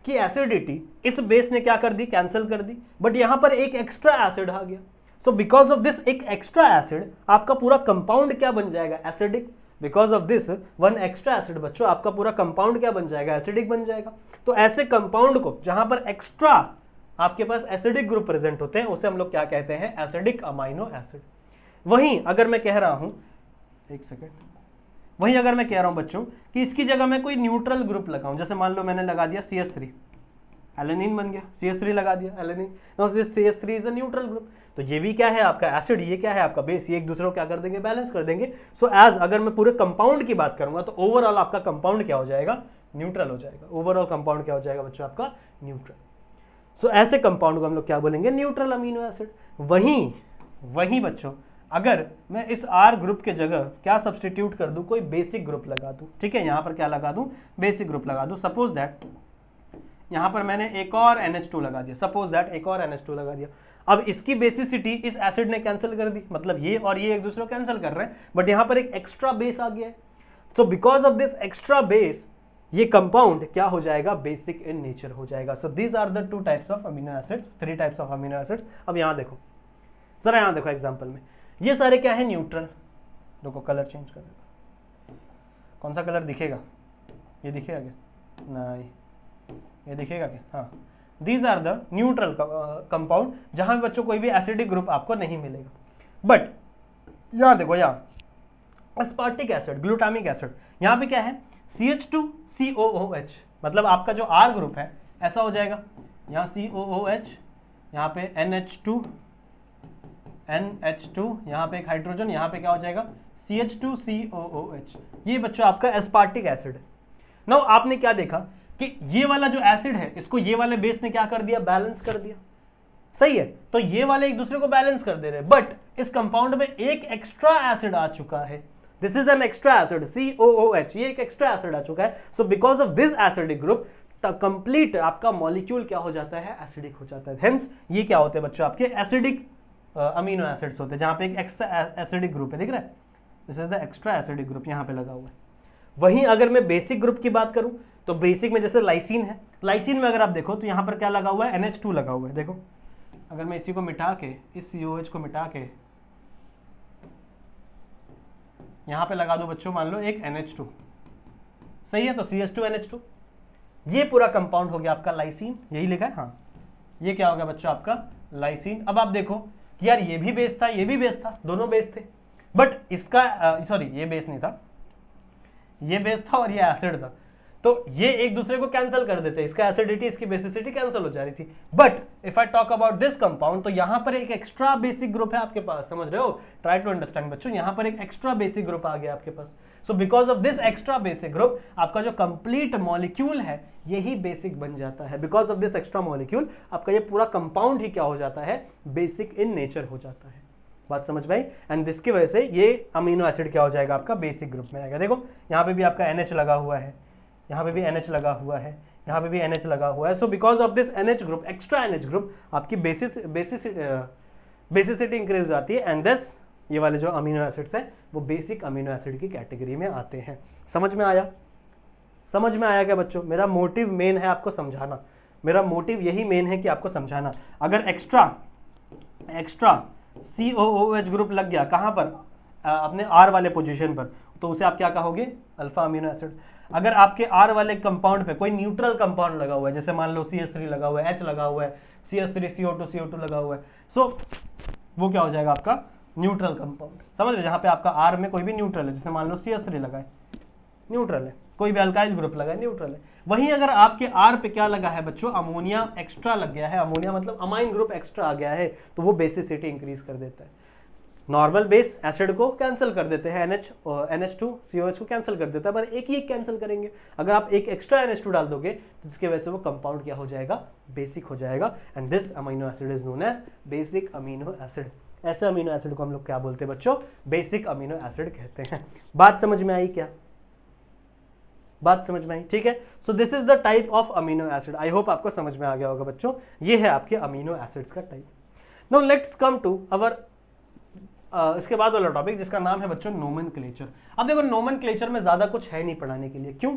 की एसिडिटी इस बेस ने क्या कर दी, कैंसिल कर दी, बट यहाँ पर एक एक्स्ट्रा एसिड आ गया। सो बिकॉज ऑफ दिस एक एक्स्ट्रा एसिड आपका पूरा कंपाउंड क्या बन जाएगा, acidic. Because of this one extra acid बच्चों आपका पूरा कंपाउंड क्या बन जाएगा, एसिडिक बन जाएगा। तो ऐसे कंपाउंड को जहां पर एक्स्ट्रा आपके पास एसिडिक ग्रुप प्रेजेंट होते हैं उसे हम लोग क्या कहते हैं, एसिडिक अमीनो एसिड। वहीं अगर मैं कह रहा हूं, एक सेकेंड, वहीं अगर मैं कह रहा हूं बच्चों कि इसकी जगह मैं कोई न्यूट्रल ग्रुप लगाऊं, जैसे मान लो मैंने लगा दिया CH3, एलेनिन बन गया, CH3 लगा दिया alanine, CH3 is a neutral group. तो ये भी क्या है आपका एसिड, ये क्या है आपका बेस, ये एक दूसरे को क्या कर देंगे, बैलेंस कर देंगे। सो एज अगर मैं पूरे कंपाउंड की बात करूंगा तो ओवरऑल आपका कंपाउंड क्या हो जाएगा, न्यूट्रल हो जाएगा। ओवरऑल कंपाउंड क्या हो जाएगा बच्चों आपका, न्यूट्रल। सो ऐसे कंपाउंड को हम लोग क्या बोलेंगे, न्यूट्रल अमीनो एसिड। वहीं बच्चों अगर मैं इस R ग्रुप के जगह क्या सब्सटीट्यूट कर दूं, कोई बेसिक ग्रुप लगा दूं, ठीक है, यहां पर क्या लगा दूं, बेसिक ग्रुप लगा दूं। सपोज दैट यहां पर मैंने एक और NH2 लगा दिया, सपोज दैट एक और NH2 लगा दिया। अब इसकी बेसिसिटी इस एसिड ने कैंसिल कर दी, मतलब ये और ये एक दूसरे को कैंसिल कर रहे हैं, बट यहां पर एक एक्स्ट्रा बेस आ गया है। So because of this extra base ये कंपाउंड क्या हो जाएगा, बेसिक इन नेचर हो जाएगा। So these are the 2 types of amino acids, 3 types of amino acids. अब यहां देखो, जरा यहां देखो एग्जांपल में, ये सारे क्या है, न्यूट्रल। देखो कलर चेंज कर देगा, कौन सा कलर दिखेगा, ये दिखेगा क्या, नहीं ये दिखेगा क्या, हाँ। These are the neutral compound, जहां बच्चों कोई भी एसिडिक ग्रुप आपको नहीं मिलेगा। बट यहां देखो, यहाँ एस्पार्टिक एसिड, ग्लूटामिक एसिड, यहाँ पे क्या है, CH2COOH, मतलब आपका जो R ग्रुप है ऐसा हो जाएगा, यहाँ COOH, यहाँ पे NH2, यहाँ पे एक हाइड्रोजन, यहाँ पे क्या हो जाएगा CH2COOH। ये बच्चों आपका एस्पार्टिक एसिड है। नाउ आपने क्या देखा कि ये वाला जो एसिड है इसको ये वाले बेस ने क्या कर दिया, बैलेंस कर दिया, सही है। तो ये वाले एक दूसरे को बैलेंस कर दे रहे हैं, बट इस कंपाउंड में एक एक्स्ट्रा एसिड आ चुका है। This is an extra acid COOH, ये एक एक्स्ट्रा एसिड आ चुका है। So because of this acidic group complete आपका मॉलिक्यूल क्या हो जाता है, एसिडिक हो जाता है। हेंस ये क्या होते हैं बच्चों, आपके एसिडिक अमीनो एसिड्स होते हैं, जहां पे एक एक्स्ट्रा एसिडिक ग्रुप है, दिख रहा है, this is the extra acidic group यहाँ पे लगा हुआ है। वहीं अगर मैं बेसिक ग्रुप की बात करूं तो बेसिक में जैसे लाइसिन है, लाइसिन में अगर आप देखो तो यहाँ पर क्या लगा हुआ है, NH2 लगा हुआ है। देखो अगर मैं इसी को मिटा के, इस COH को मिटा के यहाँ पे लगा दो बच्चों, मान लो एक NH2, सही है, तो CH2NH2, ये पूरा कंपाउंड हो गया आपका लाइसिन, यही लिखा है, हाँ ये क्या हो गया बच्चों आपका लाइसिन। अब आप देखो कि यार ये भी बेस था, ये भी बेस था, दोनों बेस थे, बट इसका सॉरी ये बेस नहीं था, ये बेस था और ये एसिड था, तो ये एक दूसरे को कैंसिल कर देते हैं, इसका एसिडिटी इसकी बेसिसिटी कैंसिल हो जा रही थी। But if I talk about this compound, तो यहां पर एक एक्स्ट्रा बेसिक ग्रुप है आपके पास, समझ रहे हो, ट्राई टू अंडरस्टैंड बच्चों, यहां पर एक एक्स्ट्रा बेसिक ग्रुप आ गया आपके पास। So because of this extra basic group आपका जो कंप्लीट मॉलिक्यूल है यही बेसिक बन जाता है। Because of this extra molecule आपका ये पूरा कंपाउंड ही क्या हो जाता है, बेसिक इन नेचर हो जाता है। बात समझ में आई। एंड जिसकी वजह से ये अमीनो एसिड क्या हो जाएगा, आपका बेसिक ग्रुप में आएगा। देखो यहाँ पे भी आपका NH लगा हुआ है, यहाँ पे भी NH लगा हुआ है, यहाँ पे भी NH लगा हुआ है। So because of this NH group, extra NH group, आपकी बेसिसिटी इंक्रीज हो जाती है, एंड दिस ये वाले जो अमीनो एसिड्स हैं वो बेसिक अमीनो एसिड की कैटेगरी में आते हैं। समझ में आया, समझ में आया क्या बच्चों? मेरा मोटिव मेन है आपको समझाना, मेरा मोटिव यही मेन है कि आपको समझाना। अगर एक्स्ट्रा COOH ग्रुप लग गया कहाँ पर, अपने R वाले पोजीशन पर, तो उसे आप क्या कहोगे, अल्फा अमीनो एसिड। अगर आपके R वाले कंपाउंड पे कोई न्यूट्रल कंपाउंड लगा हुआ है, जैसे मान लो CH3 लगा हुआ है, H लगा हुआ है, CH3CO2 लगा हुआ है, सो वो क्या हो जाएगा आपका न्यूट्रल कंपाउंड। समझ रहे, जहाँ पे आपका R में कोई भी न्यूट्रल है, जैसे मान लो CH3 लगा है, न्यूट्रल है, कोई भी अल्काइल ग्रुप लगा है, न्यूट्रल है। वहीं अगर आपके R पे क्या लगा है बच्चों, अमोनिया एक्स्ट्रा लग गया है, अमोनिया मतलब अमाइन ग्रुप एक्स्ट्रा आ गया है, तो वो बेसिसिटी इंक्रीज कर देता है। नॉर्मल बेस एसिड को कैंसिल कर देते हैं, NH2 COH को कैंसिल कर देता है, पर एक ही कैंसिल करेंगे। अगर आप एक एक्स्ट्रा NH2 डाल दोगे तो जिसकी वजह से वो कंपाउंड क्या हो जाएगा, बेसिक हो जाएगा। And this amino acid is known as basic amino acid. ऐसे अमीनो एसिड को हम लोग क्या बोलते हैं बच्चों, बेसिक अमीनो एसिड कहते हैं। बात समझ में आई क्या? बात समझ में आई, ठीक है। So this is the type of amino acid. I hope आपको समझ में आ गया होगा बच्चों, ये है आपके अमीनो एसिड्स का type. Now let's come to our इसके बाद वाला टॉपिक, जिसका नाम है बच्चों नोमेनक्लेचर। अब देखो नोमेनक्लेचर में ज्यादा कुछ है नहीं पढ़ाने के लिए, क्यों?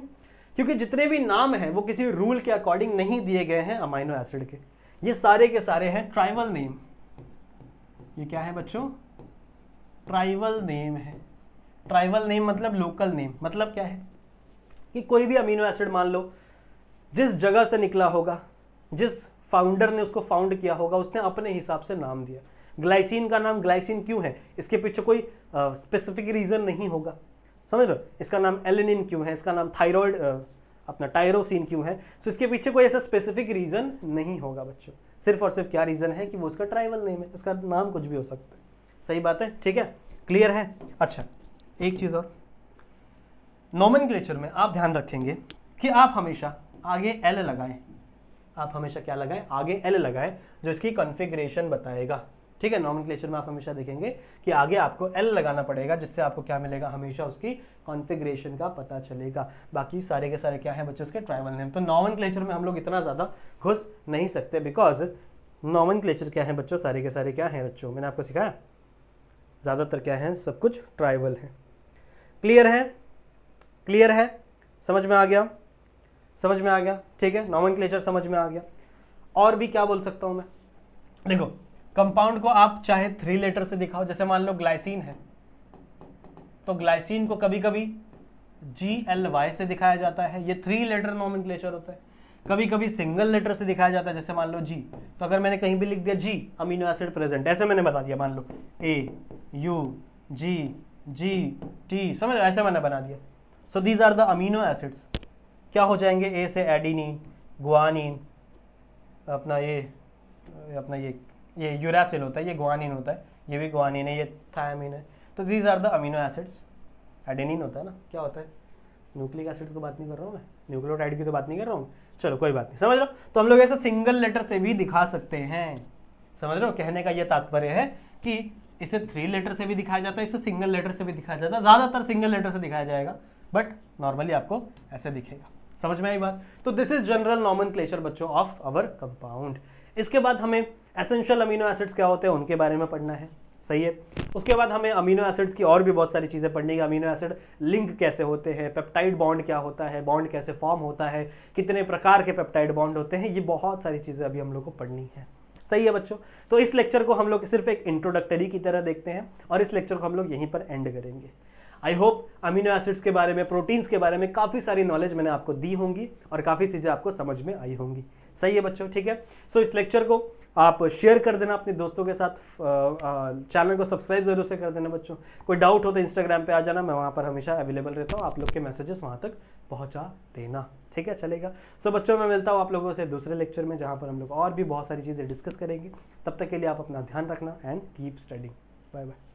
क्योंकि जितने भी नाम हैं वो किसी रूल के अकॉर्डिंग नहीं दिए गए हैं अमीनो एसिड के, ये सारे के सारे हैं ट्राइबल नेम। ये क्या है बच्चों, ट्राइबल नेम है। ट्राइबल नेम मतलब लोकल नेम, मतलब क्या है कि कोई भी अमीनो एसिड मान लो जिस जगह से निकला होगा, जिस फाउंडर ने उसको फाउंड किया होगा, उसने अपने हिसाब से नाम दिया। ग्लाइसिन का नाम ग्लाइसिन क्यों है, इसके पीछे कोई स्पेसिफिक रीजन नहीं होगा, समझ लो। इसका नाम एलेनिन क्यों है, इसका नाम थायराइड अपना टायरोसिन क्यों है, सो इसके पीछे कोई ऐसा स्पेसिफिक रीजन नहीं होगा बच्चों। सिर्फ और सिर्फ क्या रीजन है कि वो उसका ट्राइबल नेम है, इसका नाम कुछ भी हो सकता है। सही बात है, ठीक है, क्लियर है। अच्छा एक चीज और, नोमेनक्लेचर में आप ध्यान रखेंगे कि आप हमेशा आगे L लगाएं। आप हमेशा क्या लगाएं, आगे L लगाएं, जो इसकी कॉन्फ़िगरेशन बताएगा, ठीक है। नोमेनक्लेचर में आप हमेशा देखेंगे कि आगे आपको L लगाना पड़ेगा, जिससे आपको क्या मिलेगा, हमेशा उसकी कॉन्फ़िगरेशन का पता चलेगा। बाकी सारे के सारे क्या है बच्चों, उसके ट्राइबल नेम। तो नोमेनक्लेचर में हम लोग इतना ज़्यादा घुस नहीं सकते, बिकॉज नॉमेनक्लेचर क्या है बच्चों, सारे के सारे क्या हैं बच्चों, मैंने आपको सिखाया ज़्यादातर क्या है, सब कुछ ट्राइबल है। क्लियर है, क्लियर है, समझ में आ गया, समझ में आ गया, ठीक है, नॉमेनक्लेचर समझ में आ गया। और भी क्या बोल सकता हूं मैं, देखो कंपाउंड को आप चाहे 3 लेटर से दिखाओ, जैसे मान लो ग्लाइसिन है तो ग्लाइसिन को कभी कभी GLY से दिखाया जाता है, ये 3 लेटर नॉमेनक्लेचर होता है। कभी कभी सिंगल लेटर से दिखाया जाता है, जैसे मान लो G, तो अगर मैंने कहीं भी लिख दिया G अमीनो एसिड प्रेजेंट, ऐसे मैंने बता दिया, मान लो AUG समझ, ऐसे मैंने बना दिया। So these are the amino acids, क्या हो जाएंगे, ए से एडिनिन, गुआनिन, अपना ये यूरासिल होता है, ये गुआनिन होता है, ये भी गुआनिन है, ये थायमिन है। तो these are the amino acids. Adenine होता है ना, क्या होता है, न्यूक्लिक एसिड की बात नहीं कर रहा हूँ मैं, न्यूक्लियोटाइड की तो बात नहीं कर रहा हूँ, चलो कोई बात नहीं, समझ लो। तो हम लोग ऐसे सिंगल लेटर से भी दिखा सकते हैं, समझ लो। कहने का ये तात्पर्य है कि इसे 3 लेटर से भी दिखाया जाता है, इसे सिंगल लेटर से भी दिखाया जाता है, ज़्यादातर सिंगल लेटर से दिखाया जाएगा, बट नॉर्मली आपको ऐसे दिखेगा। समझ में आई बात। तो दिस इज जनरल नॉमेनक्लेचर बच्चों ऑफ आवर कंपाउंड। इसके बाद हमें एसेंशियल अमीनो एसिड्स क्या होते हैं उनके बारे में पढ़ना है, सही है। उसके बाद हमें अमीनो एसिड्स की और भी बहुत सारी चीज़ें पढ़नी है। अमीनो एसिड लिंक कैसे होते हैं, पेप्टाइड बॉन्ड क्या होता है, बॉन्ड कैसे फॉर्म होता है, कितने प्रकार के पेप्टाइड बॉन्ड होते हैं, ये बहुत सारी चीज़ें अभी हम लोग को पढ़नी है, सही है बच्चों। तो इस लेक्चर को हम लोग सिर्फ एक इंट्रोडक्टरी की तरह देखते हैं और इस लेक्चर को हम लोग यहीं पर एंड करेंगे। आई होप अमीनो एसिड्स के बारे में, प्रोटीन्स के बारे में काफ़ी सारी नॉलेज मैंने आपको दी होंगी और काफ़ी चीज़ें आपको समझ में आई होंगी, सही है बच्चों, ठीक है। सो इस लेक्चर को आप शेयर कर देना अपने दोस्तों के साथ, चैनल को सब्सक्राइब जरूर से कर देना बच्चों। कोई डाउट हो तो इंस्टाग्राम पे आ जाना, मैं वहाँ पर हमेशा अवेलेबल रहता हूँ, आप लोग के मैसेजेस वहाँ तक पहुँचा देना, ठीक है, चलेगा। सो बच्चों मैं मिलता हूँ आप लोगों से दूसरे लेक्चर में, जहाँ पर हम लोग और भी बहुत सारी चीज़ें डिस्कस करेंगे। तब तक के लिए आप अपना ध्यान रखना and keep studying. Bye bye.